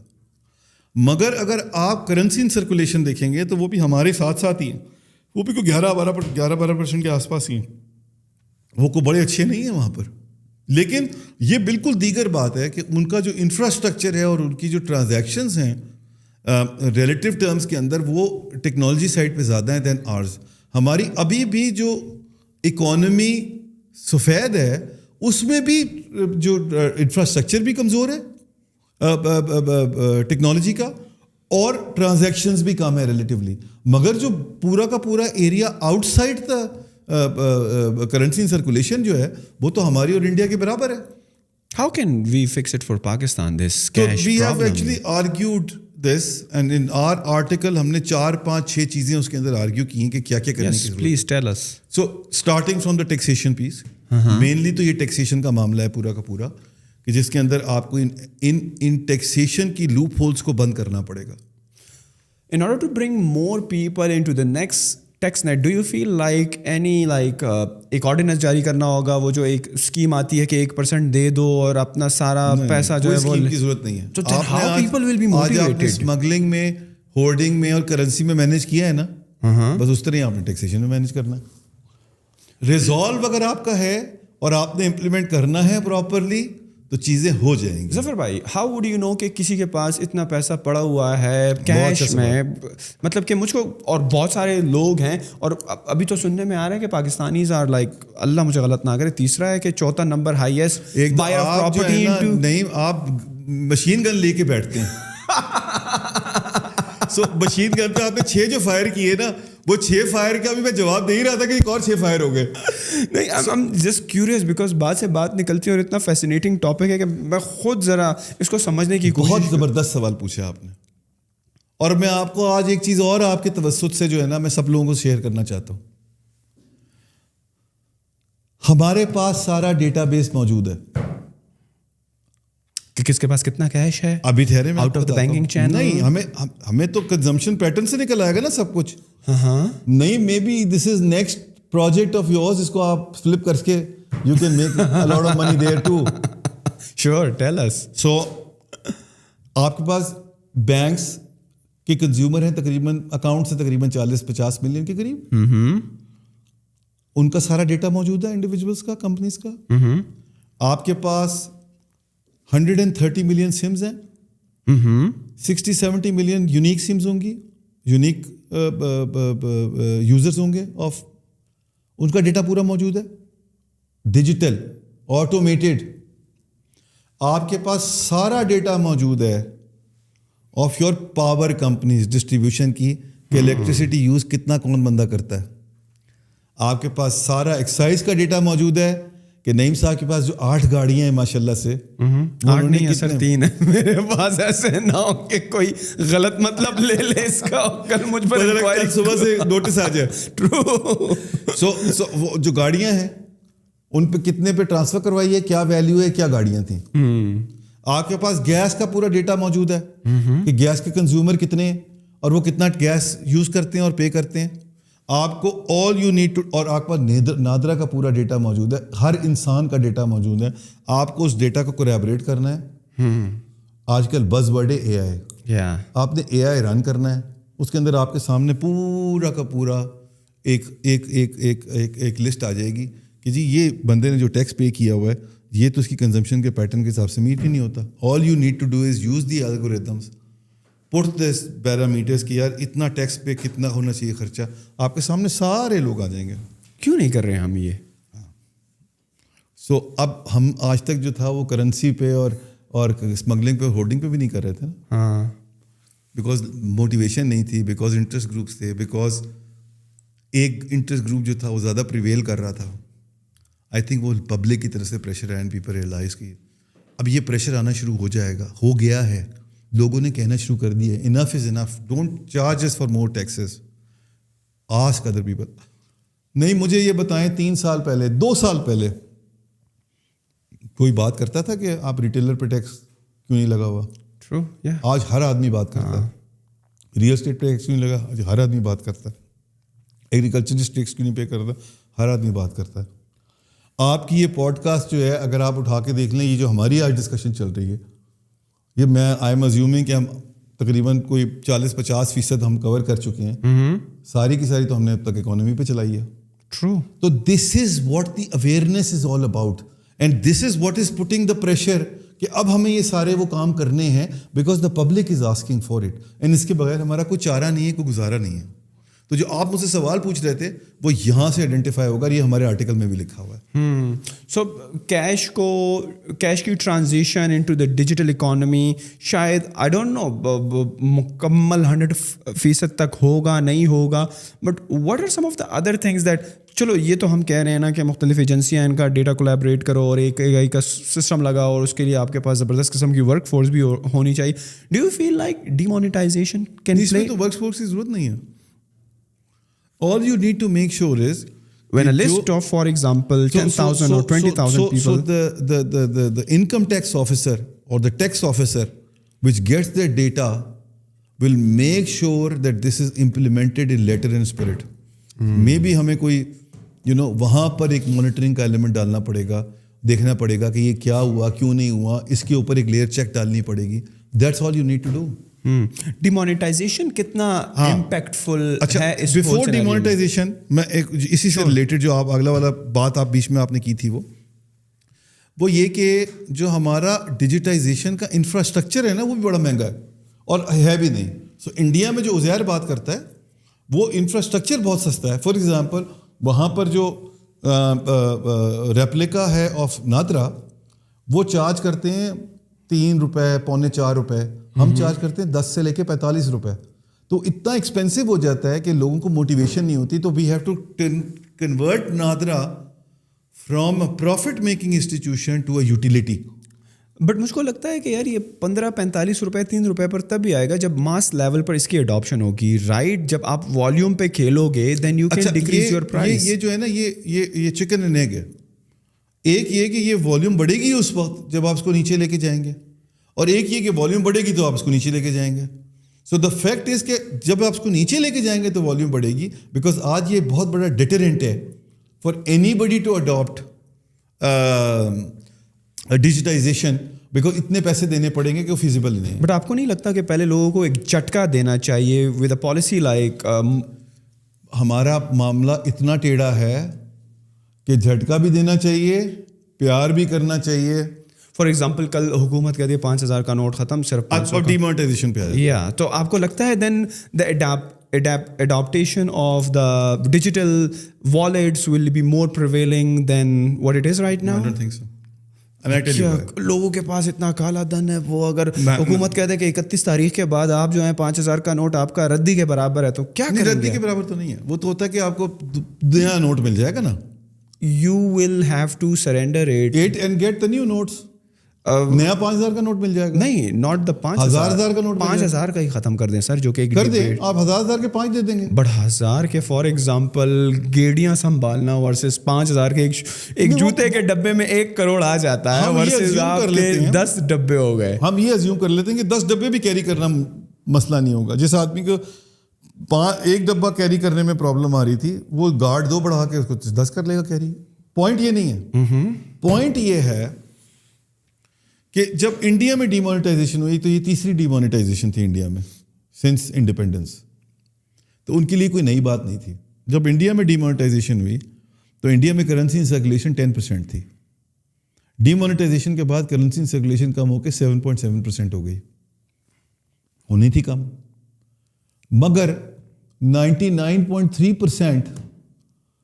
مگر اگر آپ کرنسی ان سرکولیشن دیکھیں گے تو وہ بھی ہمارے ساتھ ساتھ ہی ہیں, وہ بھی کوئی 11-12% کے آس پاس ہی ہیں. وہ کوئی بڑے اچھے نہیں ہیں وہاں پر. لیکن یہ بالکل دیگر بات ہے کہ ان کا جو انفراسٹرکچر ہے اور ان کی جو ٹرانزیکشنز ہیں ریلیٹیو ٹرمز کے اندر, وہ ٹیکنالوجی سائڈ پہ زیادہ ہیں دین آرز. ہماری ابھی بھی جو اکانومی سفید ہے اس میں بھی جو انفراسٹرکچر بھی کمزور ہے ٹیکنالوجی کا, اور ٹرانزیکشنز بھی کم ہے ریلیٹیولی. مگر جو پورا کا پورا area out side the currency circulation جو ہے وہ تو ہماری اور انڈیا کے برابر ہے.
How can we fix it for Pakistan, this cash
we
problem?
have actually argued this, and in our article ہم نے 4-5-6 چیزیں اس کے اندر آرگیو کی ہیں کہ کیا کیا کرنے کی ضرورت ہے.
Please tell us.
So starting from the taxation piece, mainly تو یہ ٹیکسیشن کا معاملہ ہے پورا کا پورا, کہ جس کے اندر آپ کو ان ٹیکسیشن کی لوپ ہولز کو بند کرنا پڑے گا.
In order to bring more people into the next tax net, do you feel like any ایک آرڈیننس جاری کرنا ہوگا, وہ جو ایک اسکیم آتی ہے کہ 1% دے دو اور اپنا سارا پیسہ جو ہے وہ
اسکیم کی ضرورت نہیں ہے.
تو how people will be
آج آپ نے
motivated?
اسمگلنگ میں, ہورڈنگ میں اور کرنسی میں مینیج کیا ہے نا, بس اس طرح ہی آپ نے ٹیکسیشن میں مینیج کرنا ہے. ریزالو اگر آپ کا ہے اور آپ نے امپلیمنٹ کرنا ہے پراپرلی تو چیزیں ہو جائیں گی.
ظفر بھائی, ہاؤ وڈ یو نو کہ کسی کے پاس اتنا پیسہ پڑا ہوا ہے کیش میں, مطلب کہ مجھ کو اور بہت سارے لوگ ہیں, اور ابھی تو سننے میں آ رہا ہے کہ پاکستانیز آر لائک, اللہ مجھے غلط نہ کرے, تیسرا ہے کہ چوتھا number highest buyer of property.
نہیں, آپ مشین گن لے کے بیٹھتے ہیں. سو مشین گن پہ آپ نے 6 جو فائر کیے نا, وہ 6 فائر کا بھی میں جواب دے ہی رہا تھا کہ ایک اور 6 فائر ہو گئے.
نہیں, I am just curious because بات سے بات نکلتی ہے اور اتنا فیسینیٹنگ ٹاپک ہے کہ میں خود ذرا اس کو سمجھنے کی کوشش.
بہت زبردست سوال پوچھا آپ نے, اور میں آپ کو آج ایک چیز اور آپ کے توسط سے جو ہے نا میں سب لوگوں کو شیئر کرنا چاہتا ہوں. ہمارے پاس سارا ڈیٹا بیس موجود ہے
کہ کس کے پاس کتنا کیش ہے
ابھی ٹھہرے میں
out of the banking channel.
نہیں, ہمیں تو کنزمپشن پیٹرن سے نکل آئے گا نا سب کچھ. نہیں, may be this is next project of yours, اس کو آپ فلپ کر کے you can make a lot of money there too.
Sure, tell us.
So آپ کے پاس بینکس کے کنزیومر ہیں تقریباً, اکاؤنٹ سے تقریباً 40-50 ملین کے قریب. ان کا سارا ڈیٹا موجود ہے, انڈیویجولس کا, کمپنیز کا. آپ کے پاس 130 ملین سمز ہیں, 60-70 ملین یونیک سمز ہوں گی, یونیک یوزرز ہوں گے آف, ان کا ڈیٹا پورا موجود ہے, ڈیجیٹل, آٹومیٹڈ. آپ کے پاس سارا ڈیٹا موجود ہے of your power companies distribution کی کہ الیکٹریسٹی یوز کتنا کون بندہ کرتا ہے. آپ کے پاس سارا ایکسائز کا ڈیٹا موجود ہے کہ نعیم صاحب کے پاس جو 8 گاڑیاں ہیں ماشاء اللہ سے
8 نہیں سر 3 ہے میرے پاس. ایسے نہ ہو کہ کوئی غلط مطلب لے لے اس کا, کل مجھ پر
صبح سے نوٹس آ جائے.
ٹرو.
سو وہ جو گاڑیاں ہیں ان پہ کتنے پہ ٹرانسفر کروائی ہے, کیا ویلیو ہے, کیا گاڑیاں تھیں. آپ کے پاس گیس کا پورا ڈیٹا موجود ہے کہ گیس کے کنزیومر کتنے ہیں اور وہ کتنا گیس یوز کرتے ہیں اور پے کرتے ہیں. آپ کو آل یو نیڈ ٹو, اور آپ کے پاس نادرا کا پورا ڈیٹا موجود ہے, ہر انسان کا ڈیٹا موجود ہے. آپ کو اس ڈیٹا کو کولیبریٹ کرنا ہے. آج کل بز ورڈ ہے اے آئی. آپ نے اے آئی رن کرنا ہے, اس کے اندر آپ کے سامنے پورا کا پورا ایک لسٹ آ جائے گی کہ جی یہ بندے نے جو ٹیکس پے کیا ہوا ہے یہ تو اس کی کنزمپشن کے پیٹرن کے حساب سے میٹ ہی نہیں ہوتا. All you need to do is use the algorithms, put this parameters کہ یار اتنا ٹیکس پہ کتنا ہونا چاہیے خرچہ. آپ کے سامنے سارے لوگ آ جائیں گے.
کیوں نہیں کر رہے ہم یہ؟
سو اب ہم آج تک جو تھا وہ کرنسی پہ اور اسمگلنگ پہ ہولڈنگ پہ بھی نہیں کر رہے تھے نا, بیکاز موٹیویشن نہیں تھی, بیکاز انٹرسٹ گروپس تھے, بیکاز ایک انٹرسٹ گروپ جو تھا وہ زیادہ پریویل کر رہا تھا. آئی تھنک وہ پبلک کی طرف سے پریشر ہے اینڈ پیپل ریئلائز کی اب یہ پریشر آنا شروع ہو جائے گا, ہو گیا ہے. لوگوں نے کہنا شروع کر دیا ہے enough is enough, don't charge us for more taxes. Ask other people. نہیں مجھے یہ بتائیں 3 سال پہلے 2 سال پہلے کوئی بات کرتا تھا کہ آپ ریٹیلر پہ ٹیکس کیوں نہیں لگا ہوا؟
ٹرو.
آج ہر آدمی بات کرتا ہے. ریئل اسٹیٹ پہ ٹیکس کیوں نہیں لگا؟ آج ہر آدمی بات کرتا ہے. ایگریکلچرسٹ ٹیکس کیوں نہیں پے کرتا؟ ہر آدمی بات کرتا ہے. آپ کی یہ پوڈ کاسٹ جو ہے اگر آپ اٹھا کے دیکھ لیں, یہ جو ہماری آج ڈسکشن چل رہی ہے یہ میں آئی ایم ازیومنگ کہ ہم تقریباً کوئی 40-50% ہم کور کر چکے ہیں. ساری کی ساری تو ہم نے اب تک اکانومی پہ چلائی ہے.
ٹرو.
تو this is what the awareness is all about and this is what is putting the pressure کہ اب ہمیں یہ سارے وہ کام کرنے ہیں because the public is asking for it and اس کے بغیر ہمارا کوئی چارہ نہیں ہے, کوئی گزارا نہیں ہے. تو جو آپ مجھ سے سوال پوچھ رہے تھے وہ یہاں سے آئیڈینٹیفائی ہوگا, یہ ہمارے آرٹیکل میں بھی لکھا ہوا ہے.
سو کیش کی transition into the digital economy شاید آئی ڈونٹ نو مکمل 100% تک ہوگا نہیں ہوگا, but what are some of the other things that, چلو یہ تو ہم کہہ رہے ہیں نا کہ مختلف ایجنسیاں ان کا ڈیٹا کولیبریٹ کرو اور ایک اے آئی کا سسٹم لگاؤ اور اس کے لیے آپ کے پاس زبردست قسم کی ورک فورس بھی ہونی چاہیے. Do you feel like demonetization can
اس میں تو ورک فورس کی ضرورت نہیں ہے. All you need to make sure is
when a list of, for example, 10,000 or 20,000 people.
So the income tax officer or the tax officer which gets their data will make sure that this is implemented in letter and spirit. Maybe ہمیں کوئی وہاں پر ایک مانیٹرنگ کا ایلیمنٹ ڈالنا پڑے گا, دیکھنا پڑے گا کہ یہ کیا ہوا کیوں نہیں ہوا, اس کے اوپر ایک لیئر چیک ڈالنی پڑے گی. That's all you need to do.
ڈیمونیٹائزیشن کتنا امپیکٹفل ہے اس
بفور ڈیمونیٹائزیشن میں ایک اسی سے ریلیٹڈ جو آپ اگلا والا بات آپ بیچ میں آپ نے کی تھی وہ یہ کہ جو ہمارا ڈیجیٹائزیشن کا انفراسٹرکچر ہے نا وہ بھی بڑا مہنگا ہے اور ہے بھی نہیں. سو انڈیا میں جو عزیر بات کرتا ہے وہ انفراسٹرکچر بہت سستا ہے. فار ایگزامپل وہاں پر جو ریپلیکا ہے آف نادرا وہ چارج کرتے ہیں 3 روپے 3.25 روپے, ہم چارج کرتے ہیں 10 سے لے کے 45 روپے. تو اتنا ایکسپینسو ہو جاتا ہے کہ لوگوں کو موٹیویشن نہیں ہوتی. تو we have to convert NADRA from a profit making institution to a utility.
But مجھ کو لگتا ہے کہ یار یہ 15-45 روپے 3 روپے پر تب بھی آئے گا جب ماس لیول پر اس کی اڈاپشن ہوگی, رائٹ؟ جب آپ والیوم پہ کھیلو گے then you can decrease your price.
یہ جو ہے نا یہ چکن اینڈ ایگ ہے. ایک یہ کہ یہ والیوم بڑھے گی اس وقت جب آپ اس کو نیچے لے کے جائیں گے, اور ایک یہ کہ والیوم بڑھے گی تو آپ اس کو نیچے لے کے جائیں گے. سو دا فیکٹ از کہ جب آپ اس کو نیچے لے کے جائیں گے تو والیوم بڑھے گی, بیکاز آج یہ بہت بڑا ڈیٹرنٹ ہے for anybody to adopt digitisation, because اتنے پیسے دینے پڑیں گے کہ وہ فیزیبل نہیں ہے.
بٹ آپ کو نہیں لگتا کہ پہلے لوگوں کو ایک جھٹکا دینا چاہیے ود اے پالیسی لائک
ہمارا معاملہ اتنا ٹیڑھا ہے کہ جھٹکا بھی دینا چاہیے, پیار بھی کرنا چاہیے.
فار ایگزامپل کل حکومت کہتی ہے 5,000 کا نوٹ ختم, صرف 500
ڈیمونیٹائزیشن پہ
یا تو آپ کو لگتا ہے دین دا adaptation of the digital wallets will be more prevailing than what it is right now?
I don't think so. And I tell you why.
لوگوں کے پاس اتنا کالا دھن ہے, وہ اگر حکومت کہہ دے کہ 31 تاریخ کے بعد آپ جو ہے 5000 کا نوٹ آپ کا ردی کے برابر ہے, تو کیا کریں گے؟
ردی کے برابر تو نہیں ہے, وہ تو ہوتا ہے کہ آپ کو نیا نوٹ مل جائے گا نا.
You will have to surrender it
and get the new notes. نیا 5000 کا نوٹ مل جائے گا.
نہیں, not the 5000
کا نوٹ
5000 کا ہی ختم کر دیں سر, جو کہ
کر دیں آپ 1000 کے 5 دے دیں گے.
بٹ 1000 کے فار ایگزامپل گیڑیاں سنبھالنا ورسز 5000 کے ایک جوتے کے ڈبے میں 1 کروڑ آ جاتا ہے ورسز آپ کے 10 ڈبے ہو گئے.
ہم یہ ازیوم کر لیتے ہیں کہ 10 ڈبے بھی کیری کرنا مسئلہ نہیں ہوگا. جس آدمی کو 1 ڈبہ کیری کرنے میں پرابلم آ رہی تھی, وہ گارڈ 2 بڑھا کے اس کو 10 کر لے گا کیری. پوائنٹ یہ نہیں ہے. پوائنٹ یہ ہے کہ جب انڈیا میں ڈی مانیٹائزیشن ہوئی تو یہ تیسری ڈی مانیٹائزیشن تھی انڈیا میں سنس انڈیپینڈنس. تو ان کے لیے کوئی نئی بات نہیں تھی. جب انڈیا میں ڈی مانیٹائزیشن ہوئی تو انڈیا میں کرنسی ان سرکولیشن 10% تھی. ڈی مانیٹائزیشن کے بعد کرنسی ان سرکولیشن کم ہو کے 7.7% ہو گئی. ہونی تھی کم, مگر 99.3%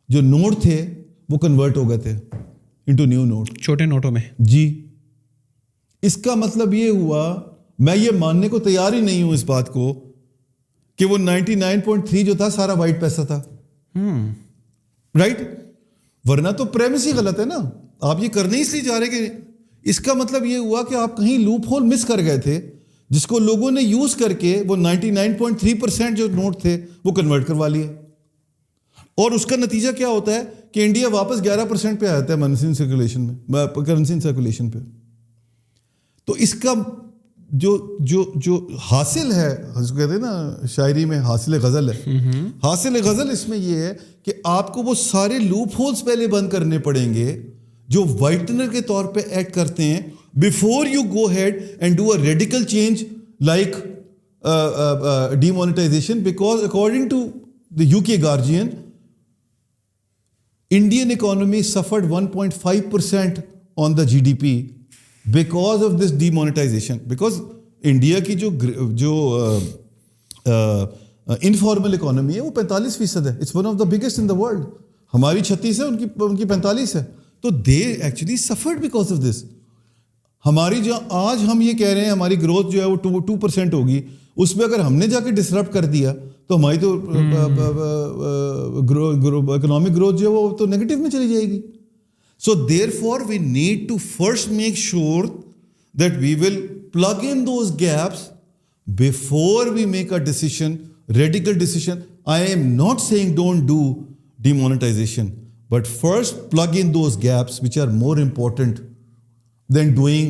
جو نوٹ تھے وہ کنورٹ ہو گئے تھے انٹو نیو نوٹ,
چھوٹے نوٹوں میں.
جی, اس کا مطلب یہ ہوا, میں یہ ماننے کو تیار ہی نہیں ہوں اس بات کو کہ وہ 99.3 جو تھا سارا وائٹ پیسہ تھا. رائٹ, ورنہ تو پریمس ہی غلط ہے نا. آپ یہ کرنے اس لیے جا رہے کہ اس کا مطلب یہ ہوا کہ آپ کہیں لوپ ہول مس کر گئے تھے جس کو لوگوں نے یوز کر کے وہ 99.3% جو نوٹ تھے وہ کنورٹ کروا لیے. اور اس کا نتیجہ کیا ہوتا ہے کہ انڈیا واپس 11% پہ آتا ہے کرنسی ان سرکولیشن پہ. تو اس کا جو حاصل ہے, کہتے ہیں نا شاعری میں حاصل غزل ہے, حاصل غزل اس میں یہ ہے کہ آپ کو وہ سارے لوپ ہولز پہلے بند کرنے پڑیں گے جو وائٹنر کے طور پہ ایکٹ کرتے ہیں before you go ahead and do a radical change like demonetisation. Because according to the UK Guardian, Indian economy suffered 1.5% on the GDP because of this demonetization. Because India کی جو انفارمل اکانومی ہے وہ 45% ہے. It's one of the biggest in the world. ہماری 36 ہے, ان کی 45 ہے. تو they actually suffered because of this. ہماری جو آج ہم یہ کہہ رہے ہیں ہماری گروتھ جو ہے وہ 2% ہوگی, اس میں اگر ہم نے جا کے ڈسرپٹ کر دیا تو ہماری تو اکنامک گروتھ جو ہے وہ تو نیگیٹو میں چلی جائے گی. So therefore we need to first make sure that we will plug in those gaps before we make a decision, radical decision. I am not saying don't do demonetization, but first plug in those gaps which are more important than doing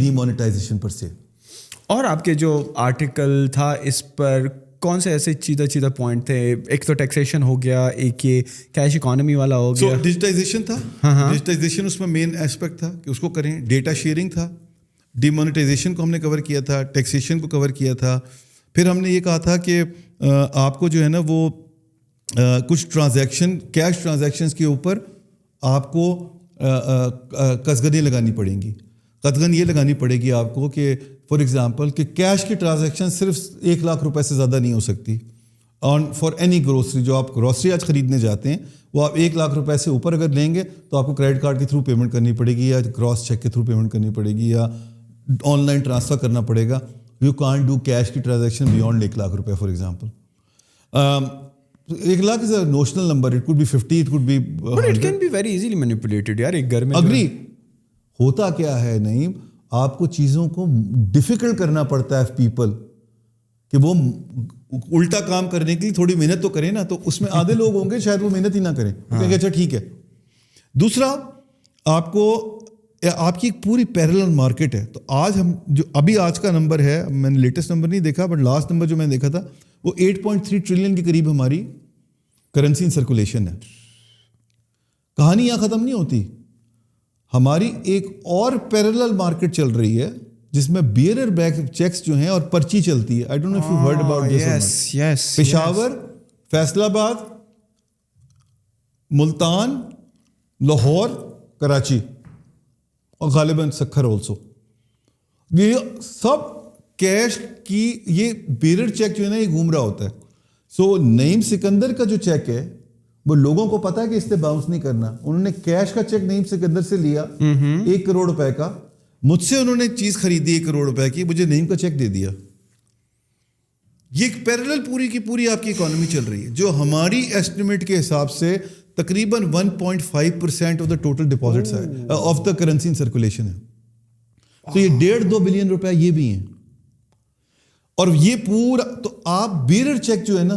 demonetization per se.
اور آپ کے جو آرٹیکل تھا اس پر کون سے ایسے چیدہ پوائنٹ تھے؟ ایک تو ٹیکسیشن ہو گیا, ایک یہ کیش اکانومی والا ہو گیا.
سو ڈیجیٹائزیشن تھا. ڈیجیٹائزیشن اس میں مین ایسپیکٹ تھا کہ اس کو کریں. ڈیٹا شیئرنگ تھا. ڈی مانیٹائزیشن کو ہم نے کور کیا تھا. ٹیکسیشن کو کور کیا تھا. پھر ہم نے یہ کہا تھا کہ آپ کو جو ہے نا وہ کچھ ٹرانزیکشن, کیش ٹرانزیکشنس کے اوپر آپ کو قزغنیں لگانی پڑیں گی. قزغن یہ لگانی پڑے گی آپ کو کہ فار ایگزامپل کہ کیش کی ٹرانزیکشن صرف 1 لاکھ روپے سے زیادہ نہیں ہو سکتی آن فار اینی گروسری. جو آپ گروسری آج خریدنے جاتے ہیں وہ آپ 1 لاکھ روپے سے اوپر اگر لیں گے تو آپ کو کریڈٹ کارڈ کے تھرو پیمنٹ کرنی پڑے گی, یا کراس چیک کے تھرو پیمنٹ کرنی پڑے گی, یا آن لائن ٹرانسفر کرنا پڑے گا. یو کانٹ ڈو کیش کی ٹرانزیکشن بیونڈ 1 لاکھ روپے for example. 1 lakh is a notional number. It could be 50, it could be,
but it can be very easily manipulated یار. ایک گھر میں
اگری ہوتا کیا ہے نہیں, آپ کو چیزوں کو ڈیفیکلٹ کرنا پڑتا ہے پیپل کہ وہ الٹا کام کرنے کے لیے تھوڑی محنت تو کریں نا. تو اس میں آدھے لوگ ہوں گے شاید وہ محنت ہی نہ کریں, کہیں اچھا ٹھیک ہے. دوسرا, آپ کو آپ کی ایک پوری پیرلل مارکیٹ ہے. تو آج ہم جو ابھی آج کا نمبر ہے, میں نے لیٹسٹ نمبر نہیں دیکھا بٹ لاسٹ نمبر جو میں نے دیکھا تھا وہ 8.3 ٹریلین کے قریب ہماری کرنسی ان سرکولیشن ہے. کہانی یہاں ختم نہیں ہوتی. ہماری ایک اور پیرلل مارکیٹ چل رہی ہے جس میں بیئرر بیک چیکس جو ہیں اور پرچی چلتی ہے. I don't know if you heard about this. Peshawar, Faisalabad, Multan, Lahore, Karachi اور غالباً سکھر آلسو, یہ سب کیش کی یہ بیئرر چیک جو ہے نا یہ گھوم رہا ہوتا ہے. سو نعیم سکندر کا جو چیک ہے وہ لوگوں کو پتا ہے کہ اس سے باؤنس نہیں کرنا. انہوں نے کیش کا چیک نعیم سکندر سے لیا 1 کروڑ روپے کا, مجھ سے انہوں نے چیز خریدی 1 کروڑ روپے کی, مجھے نعیم کا چیک دے دیا. یہ ایک پیرلل پوری کی پوری آپ کی اکانومی چل رہی ہے جو ہماری ایسٹیمیٹ کے حساب سے تقریباً 1.5% آف دا ٹوٹل ڈپازٹس ہے, of the currency in circulation ہے. تو یہ 1.5-2 بلین روپے یہ بھی ہیں. اور یہ پورا تو آپ بیرر چیک جو ہے نا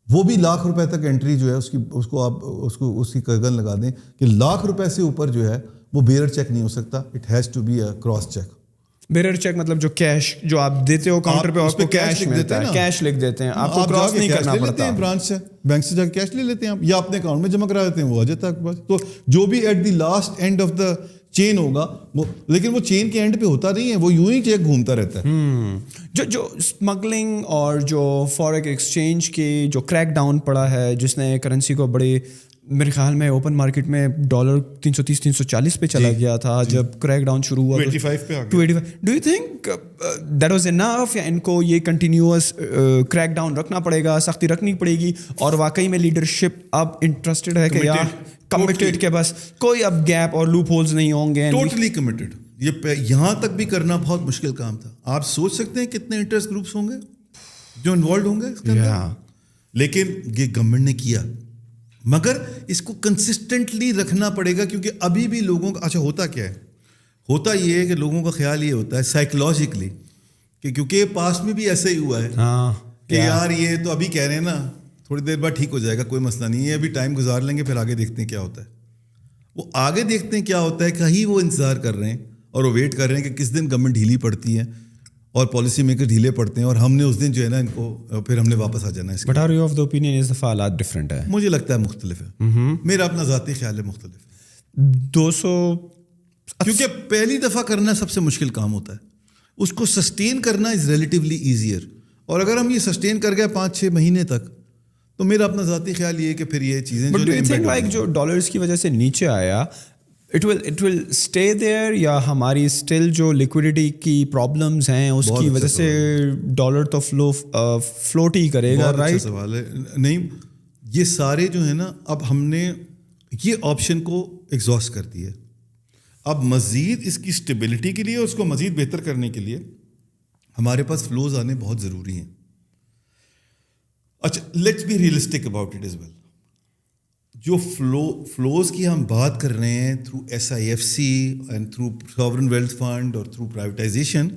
وہ بھی لاکھ روپے تک انٹری جو ہے اس کو آپ اس کی گردن لگا دیں کہ لاکھ روپے سے اوپر جو ہے وہ بیرر چیک نہیں ہو سکتا. It has to be a cross cheque.
Bearer cheque مطلب جو کیش جو آپ دیتے ہو کاؤنٹر پہ آپ کو کیش ملتا ہے, کیش لکھ دیتے ہیں, آپ کو کراس نہیں کرنا پڑتا.
برانچ سے بینک سے جا کے کیش لے لیتے ہیں آپ, یا اپنے اکاؤنٹ میں جمع کرا دیتے ہیں, وہ آ جاتا ہے بس. تو جو بھی at the last end of the chain ہوگا وہ, لیکن وہ چین کے اینڈ پہ ہوتا نہیں ہے, وہ یوں ہی چیک گھومتا رہتا ہے.
جو اسمگلنگ اور جو فوریکس ایکسچینج کی جو کریک ڈاؤن پڑا ہے جس نے کرنسی کو بڑے, میرے خیال میں اوپن مارکیٹ میں ڈالر 330-340 پہ چلا گیا تھا جب کریک ڈاؤن شروع ہوا
285 پہ آ گیا.
285. Do you think that was enough, یا ان کو یہ کنٹینیوس کریک ڈاؤن رکھنا پڑے گا, سختی رکھنی پڑے گی, اور واقعی میں لیڈرشپ اب انٹرسٹڈ ہے کہ یار کمیٹڈ کے بس کوئی اب گیپ اور لوپ ہولز نہیں ہوں گے؟
Totally committed. یہ یہاں تک بھی کرنا بہت مشکل کام تھا. آپ سوچ سکتے ہیں کتنے انٹرسٹ گروپس ہوں گے جو انوالوڈ ہوں گے اس کے اندر, لیکن یہ گورنمنٹ نے کیا. مگر اس کو کنسسٹنٹلی رکھنا پڑے گا کیونکہ ابھی بھی لوگوں کا, اچھا ہوتا کیا ہے, ہوتا یہ ہے کہ لوگوں کا خیال یہ ہوتا ہے سائیکولوجیکلی کہ کیونکہ پاسٹ میں بھی ایسا ہی ہوا ہے کہ یار یہ تو ابھی کہہ رہے ہیں نا تھوڑی دیر بعد ٹھیک ہو جائے گا, کوئی مسئلہ نہیں ہے, ابھی ٹائم گزار لیں گے پھر آگے دیکھتے ہیں کیا ہوتا ہے. وہ آگے دیکھتے ہیں کیا ہوتا ہے, کہیں وہ انتظار کر رہے ہیں اور وہ ویٹ کر رہے ہیں کہ کس دن گورنمنٹ ڈھیلی پڑتی ہے اور پالیسی میکر ڈھیلے پڑتے ہیں, اور ہم نے اس دن جو ہے نا ان کو پھر ہم نے واپس آ جانا ہے.
But are you of the opinion is دفعات ڈفرینٹ ہے؟
مجھے لگتا ہے مختلف ہے, میرا اپنا ذاتی خیال ہے مختلف ہے.
200
کیونکہ پہلی دفعہ کرنا سب سے مشکل کام ہوتا ہے, اس کو سسٹین کرنا از ریلیٹیولی ایزیئر. اور اگر ہم یہ سسٹین کر گئے 5-6 مہینے تک, تو میرا اپنا ذاتی خیال یہ ہے کہ پھر یہ چیزیں
جو ڈالرز کی وجہ سے نیچے آیا اٹ ول اسٹے دیئر, یا ہماری اسٹل جو لیکوڈیٹی کی پرابلمس ہیں اس کی وجہ سے ڈالر تو فلوٹ ہی کرے گا؟ رائٹ
سوال ہے. نہیں, یہ سارے جو ہیں نا اب ہم نے یہ آپشن کو ایگزاسٹ کر دیا. اب مزید اس کی اسٹیبلٹی کے لیے, اس کو مزید بہتر کرنے کے لیے ہمارے پاس فلوز آنے بہت ضروری ہیں. اچھا, let's be realistic about it as well. جو فلوز کی ہم بات کر رہے ہیں through SIFC and through sovereign wealth fund اور تھرو پرائیویٹائزیشن,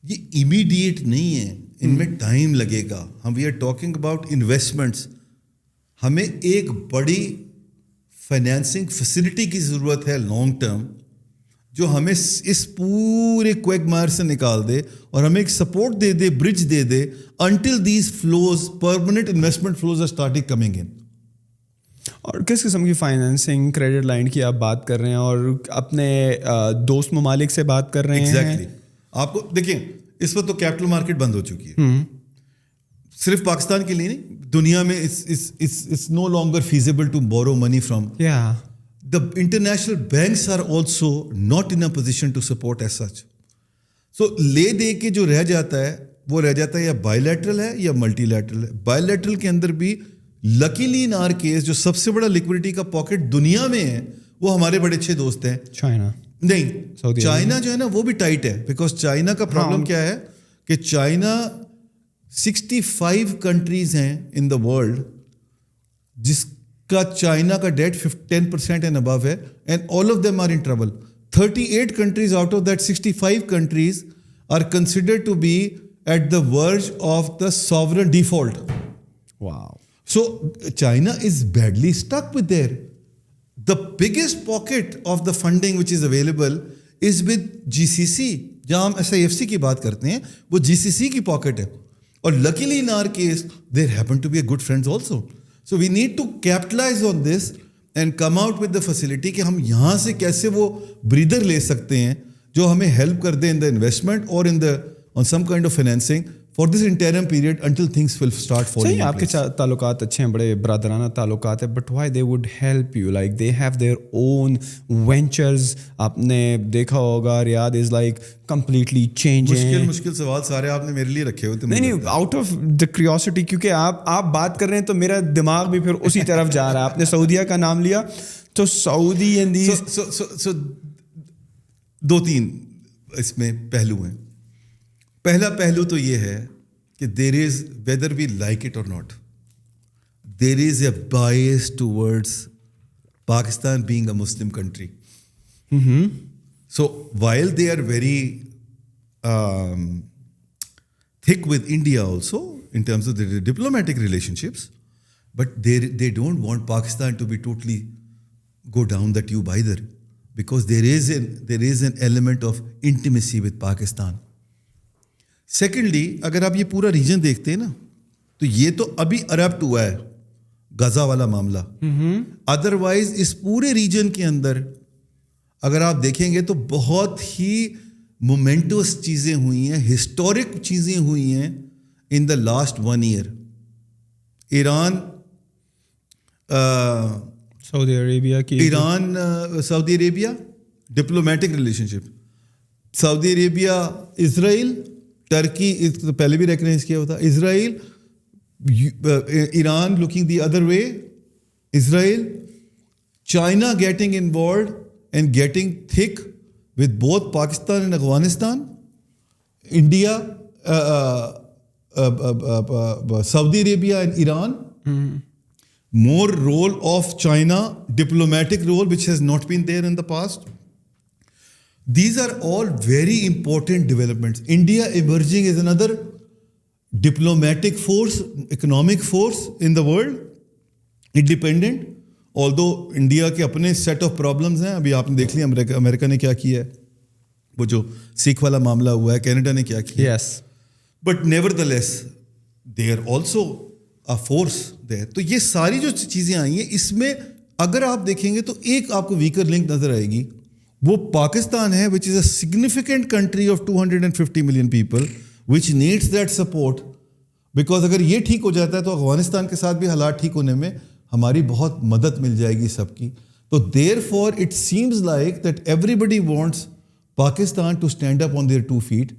یہ امیڈیٹ نہیں ہے, ان میں ٹائم لگے گا. ہم we are talking about investments. ہمیں ایک بڑی فائنینسنگ فیسلٹی کی ضرورت ہے لانگ ٹرم, جو ہمیں اس پورے کویک مائر سے نکال دے اور ہمیں ایک سپورٹ دے دے, برج دے دے, until these flows, permanent investment flows are starting coming in.
اور کس قسم کی فائنینسنگ, کریڈٹ لائن کی آپ بات کر رہے ہیں, اور اپنے دوست ممالک سے بات کر رہے ہیں؟
ایگزیکٹلی. آپ کو دیکھیں اس وقت تو کیپٹل مارکیٹ بند ہو چکی ہے, صرف پاکستان کے لیے نہیں, دنیا میں it's no longer feasible to borrow money from. The international banks are also not in a position to support as such. So لے دے کے جو رہ جاتا ہے وہ رہ جاتا ہے یا بائیلیٹرل ہے یا ملٹی لیٹرل ہے. بائیلیٹرل کے اندر بھی لکیلی ان آر کیس جو سب سے بڑا لیکوڈیٹی کا پاکٹ دنیا میں ہے وہ ہمارے بڑے اچھے دوست ہیں
چائنا.
نہیں, چائنا جو ہے نا وہ بھی ٹائٹ ہے, بیکاز چائنا کا پرابلم کیا ہے کہ چائنا 65 کنٹریز ہیں ان دا ورلڈ جس کا چائنا کا ڈیٹ 10% اینڈ ابو ہے, and all of them are in trouble. 38 countries out of that 65 countries are considered to be at the verge of the sovereign default.
Wow.
So China is badly stuck with there. The biggest pocket of the funding which is available is with GCC. جہاں ہم SIFC کی بات کرتے ہیں وہ GCC کی پاکٹ ہے, اور luckily in our case there happen to be a good friends also. So we need to capitalize on this and come out with the facility کہ ہم یہاں سے کیسے وہ breather لے سکتے ہیں جو ہمیں help کر دے in the investment or in the on some kind of financing for this interim period until things will start falling
صحیح
in
آپ کے
place.
تعلقات اچھے ہیں, بڑے برادرانہ تعلقات ہیں, but why they would help you, like they have their own ventures. آپ نے دیکھا ہوگا Riyadh is like completely change.
مشکل سوال سارے آپ نے میرے لیے رکھے ہوئے تھے.
نہیں, آؤٹ آف دا کریوسٹی, کیونکہ آپ بات کر رہے ہیں تو میرا دماغ بھی پھر اسی طرف جا رہا ہے. آپ نے سعودیہ کا نام لیا تو سعودی اینڈ دیز
2-3 اس میں پہلو ہیں. پہلا پہلو تو یہ ہے کہ there is, whether we like it or not, there is a bias towards Pakistan being a Muslim country. So while they are very thick with India also in terms of the diplomatic relationships, but they don't want Pakistan to be totally go down the tube either, because there is an element of intimacy with Pakistan. Secondly, اگر آپ یہ پورا ریجن دیکھتے ہیں نا تو یہ تو ابھی ارپٹ ہوا ہے غزہ والا معاملہ. ادروائز اس پورے ریجن کے اندر اگر آپ دیکھیں گے تو بہت ہی مومنٹوس چیزیں ہوئی ہیں, ہسٹورک چیزیں ہوئی ہیں in the last 1 year. Iran
Saudi
Arabia diplomatic relationship, Saudi Arabia Israel, Turkey پہلے بھی ریکگنائز کیا ہوتا, Israel, Iran looking the other way, Israel, China getting involved and getting thick with both Pakistan and Afghanistan, India, Saudi Arabia and Iran. More role of China, diplomatic role which has not been there in the past. These are all very important developments. India emerging as another diplomatic force, economic force in the world, independent. Although India کے اپنے سیٹ آف پرابلمز ہیں, ابھی آپ نے دیکھ لیا امریکہ نے کیا کیا ہے, وہ جو سکھ والا معاملہ ہوا ہے, کینیڈا نے کیا کیا,
yes,
but nevertheless they are also a force there. تو یہ ساری جو چیزیں آئی ہیں اس میں اگر آپ دیکھیں گے تو ایک آپ کو ویکر لنک نظر آئے گی, وہ پاکستان ہے which is a significant country of 250 million people which needs that support. Because اگر یہ ٹھیک ہو جاتا ہے تو افغانستان کے ساتھ بھی حالات ٹھیک ہونے میں ہماری بہت مدد مل جائے گی سب کی. تو therefore it seems like that everybody wants Pakistan to stand up on their 2 feet,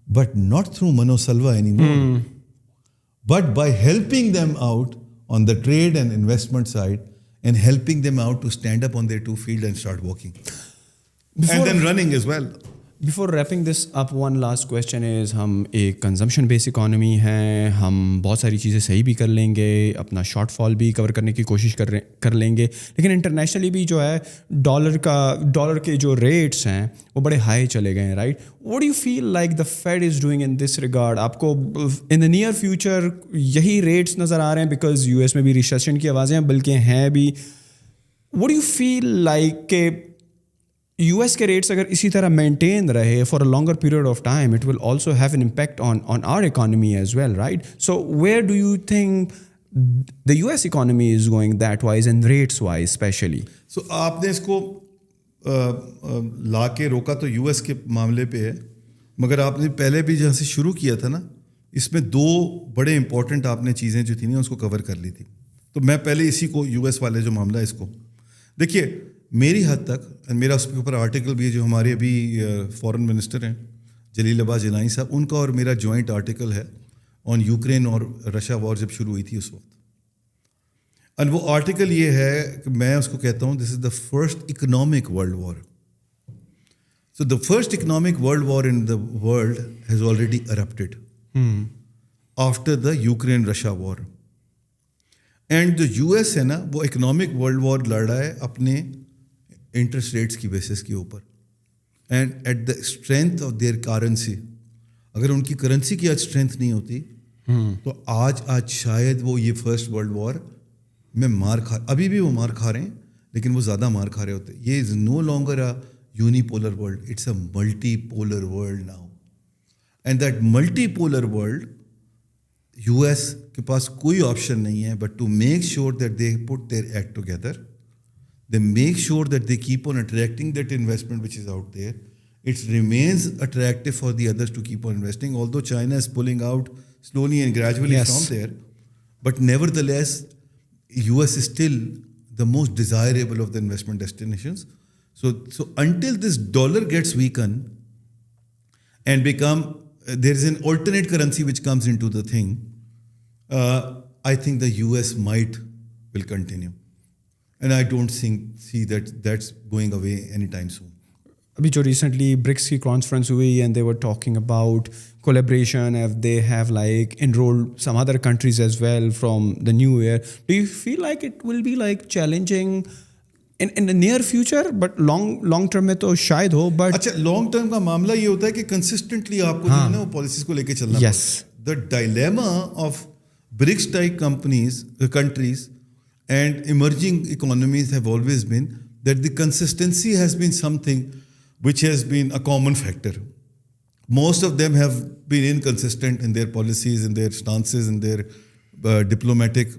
but not through منو سلوا any more, but by helping them out on the trade and investment side and helping them out to stand up on their 2 feet and start walking and then running as well.
Before wrapping this up, one last question is, ہم ایک کنزمپشن بیس اکانومی ہیں, ہم بہت ساری چیزیں صحیح بھی کر لیں گے, اپنا شارٹ فال بھی کور کرنے کی کوشش کر لیں گے, لیکن انٹرنیشنلی بھی جو ہے ڈالر کے جو ریٹس ہیں وہ بڑے ہائی چلے گئے ہیں, right. What do you feel like the Fed is doing in this regard? آپ کو ان دا نیئر فیوچر یہی ریٹس نظر آ رہے ہیں, بیکاز یو ایس میں بھی ریسیشن کی آوازیں ہیں بلکہ ہیں بھی. What do you feel like کہ یو ایس کے ریٹس اگر اسی طرح مینٹین رہے for a longer period of time, it will also have an impact on our economy as well, right. So where do you think the US economy is going that wise and rates wise especially?
So آپ نے اس کو لا کے روکا تو یو ایس کے معاملے پہ ہے, مگر آپ نے پہلے بھی جہاں سے شروع کیا تھا نا, اس میں 2 بڑے امپورٹنٹ آپ نے چیزیں جو تھیں نا اس کو کور کر لی تھی. تو میں پہلے اسی کو یو ایس والے جو معاملہ ہے اس کو دیکھیے, میری حد تک, میرا اس کے اوپر آرٹیکل بھی ہے جو ہمارے ابھی فورن منسٹر ہیں جلیل عباس جنائی صاحب, ان کا اور میرا جوائنٹ آرٹیکل ہے آن یوکرین اور رشیا وار جب شروع ہوئی تھی اس وقت. اور وہ آرٹیکل یہ ہے کہ میں اس کو کہتا ہوں this is the first economic world war. So the first economic world war in the world has already erupted after the Ukraine Russia war. And جو یو ایس ہے نا وہ اکنامک ورلڈ وار لڑ رہا ہے اپنے انٹرسٹ ریٹس کی بیسس کے اوپر, and at the strength of their currency. اگر ان کی کرنسی کی آج اسٹرینتھ نہیں ہوتی تو آج شاید وہ یہ فرسٹ ورلڈ وار میں ابھی بھی وہ مار کھا رہے ہیں, لیکن وہ زیادہ مار کھا رہے ہوتے. یہ is no longer a unipolar world, it's a multipolar world now. And that multipolar world US کے پاس کوئی آپشن نہیں ہے but to make sure that they put their act together, they make sure that they keep on attracting that investment which is out there, it remains attractive for the others to keep on investing, although China is pulling out slowly and gradually
Yes.
from there. But nevertheless, US is still the most desirable of the investment destinations. So until this dollar gets weakened and there is an alternate currency which comes into the thing, I think the US will continue. And I don't see that that's going away anytime soon.
ابھی جو ریسنٹلی برکس کی کانفرنس ہوئی and they were talking about collaboration if they have like enrolled some other countries as well from the new year, do you feel like it will be like challenging in the near future, but long term میں تو شاید ہو, بٹ
اچھا لانگ ٹرم کا معاملہ یہ ہوتا ہے کہ کنسسٹنٹلی آپ کو جو ہے نا وہ پالیسیز کو لے کے چلنا
yes
the dilemma of BRICS type countries and emerging economies have always been that the consistency has been something which has been a common factor. Most of them have been inconsistent in their policies, in their stances, in their diplomatic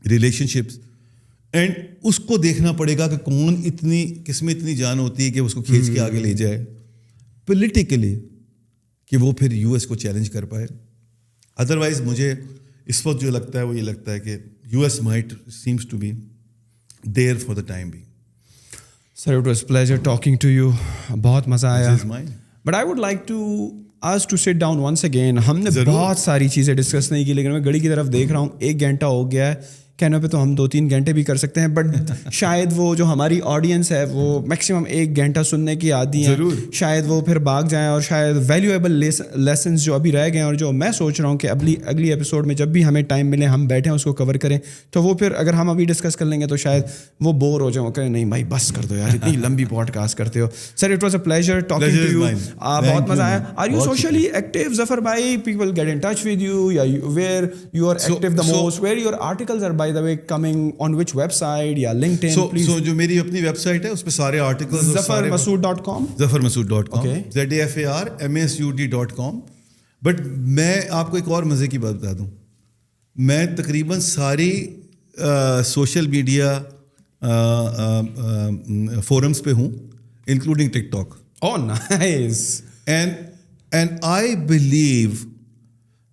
relationships. And اس کو دیکھنا پڑے گا کہ کس میں اتنی جان ہوتی ہے کہ اس کو کھینچ کے آگے لے جائے پولیٹیکلی, کہ وہ پھر یو ایس کو چیلنج کر پائے. ادروائز مجھے اس وقت جو لگتا ہے وہ یہ لگتا ہے کہ US might seems to be there for the time being.
Sir it was pleasure talking to you, بہت مزہ آیا, but I would like to us to sit down once again. ہم نے بہت ساری چیزیں ڈسکس نہیں کی, لیکن میں گھڑی کی طرف دیکھ رہا ہوں 1 گھنٹہ ہو گیا ہے. کہنے پہ تو ہم 2-3 گھنٹے بھی کر سکتے ہیں, بٹ شاید وہ جو ہماری آڈینس ہے وہ میکسیمم 1 گھنٹہ سننے کی عادی ہیں, شاید وہ پھر بھاگ جائیں, اور شاید ویلیویبل لیسنس جو ابھی رہ گئے ہیں اور جو میں سوچ رہا ہوں کہ اگلی ایپیسوڈ میں جب بھی ہمیں ٹائم ملے ہم بیٹھیں اس کو کور کریں, تو وہ پھر اگر ہم ابھی ڈسکس کر لیں گے تو شاید وہ بور ہو جائیں, وہ کہیں نہیں بھائی بس کر دو یار, اتنی لمبی پوڈ کاسٹ کرتے ہو. Sir it was a pleasure talking to you, بہت مزہ آیا. Are you socially active Zafar بھائی؟ People get in touch with you, یا where you are active the most, where your articles are by the way coming on which website یا LinkedIn, please.
So جو میری اپنی ویب سائٹ ہے اس پہ سارے articles
zafarmasood.com
zafarmasood.com zafarmasood.com. But میں آپ کو ایک اور مزے کی بات بتا دوں, میں تقریباً ساری سوشل میڈیا فورمز پہ ہوں, including TikTok.
Oh nice.
And I believe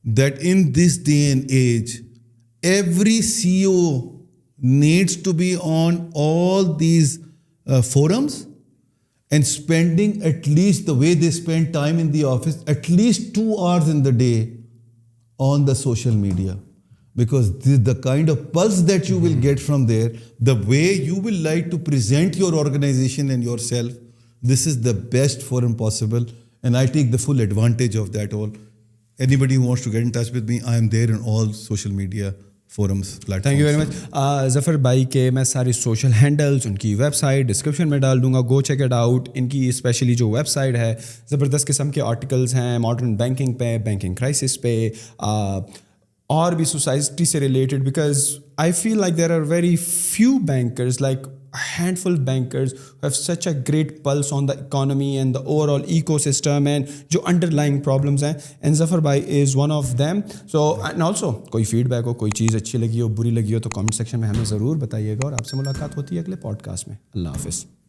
that in this day and age every CEO needs to be on all these forums and spending at least the way they spend time in the office, at least 2 hours in the day on the social media, because the kind of pulse that you will get from there, the way you will like to present your organization and yourself, this is the best forum possible, and I take the full advantage of that all. Anybody who wants to get in touch with me, I am there in all social media forums, platforms.
Thank you very much. ظفر بھائی کے میں ساری سوشل ہینڈلز, ان کی ویب سائٹ ڈسکرپشن میں ڈال دوں گا, گو چیک اٹ آؤٹ. ان کی اسپیشلی جو ویب سائٹ ہے زبردست قسم کے آرٹیکلز ہیں, ماڈرن بینکنگ پہ, بینکنگ کرائسس پہ, اور بھی سوسائٹی سے related, because I feel like there are very few bankers, like handful bankers who have such a great pulse on the economy and the overall ecosystem and جو underlying problems ہیں, and Zafar bhai is one of them. So and also کوئی فیڈ بیک ہو, کوئی چیز اچھی لگی ہو, بری لگی ہو, تو کامنٹ سیکشن میں ہمیں ضرور بتائیے گا, اور آپ سے ملاقات ہوتی ہے اگلے پوڈ کاسٹ میں. اللہ حافظ.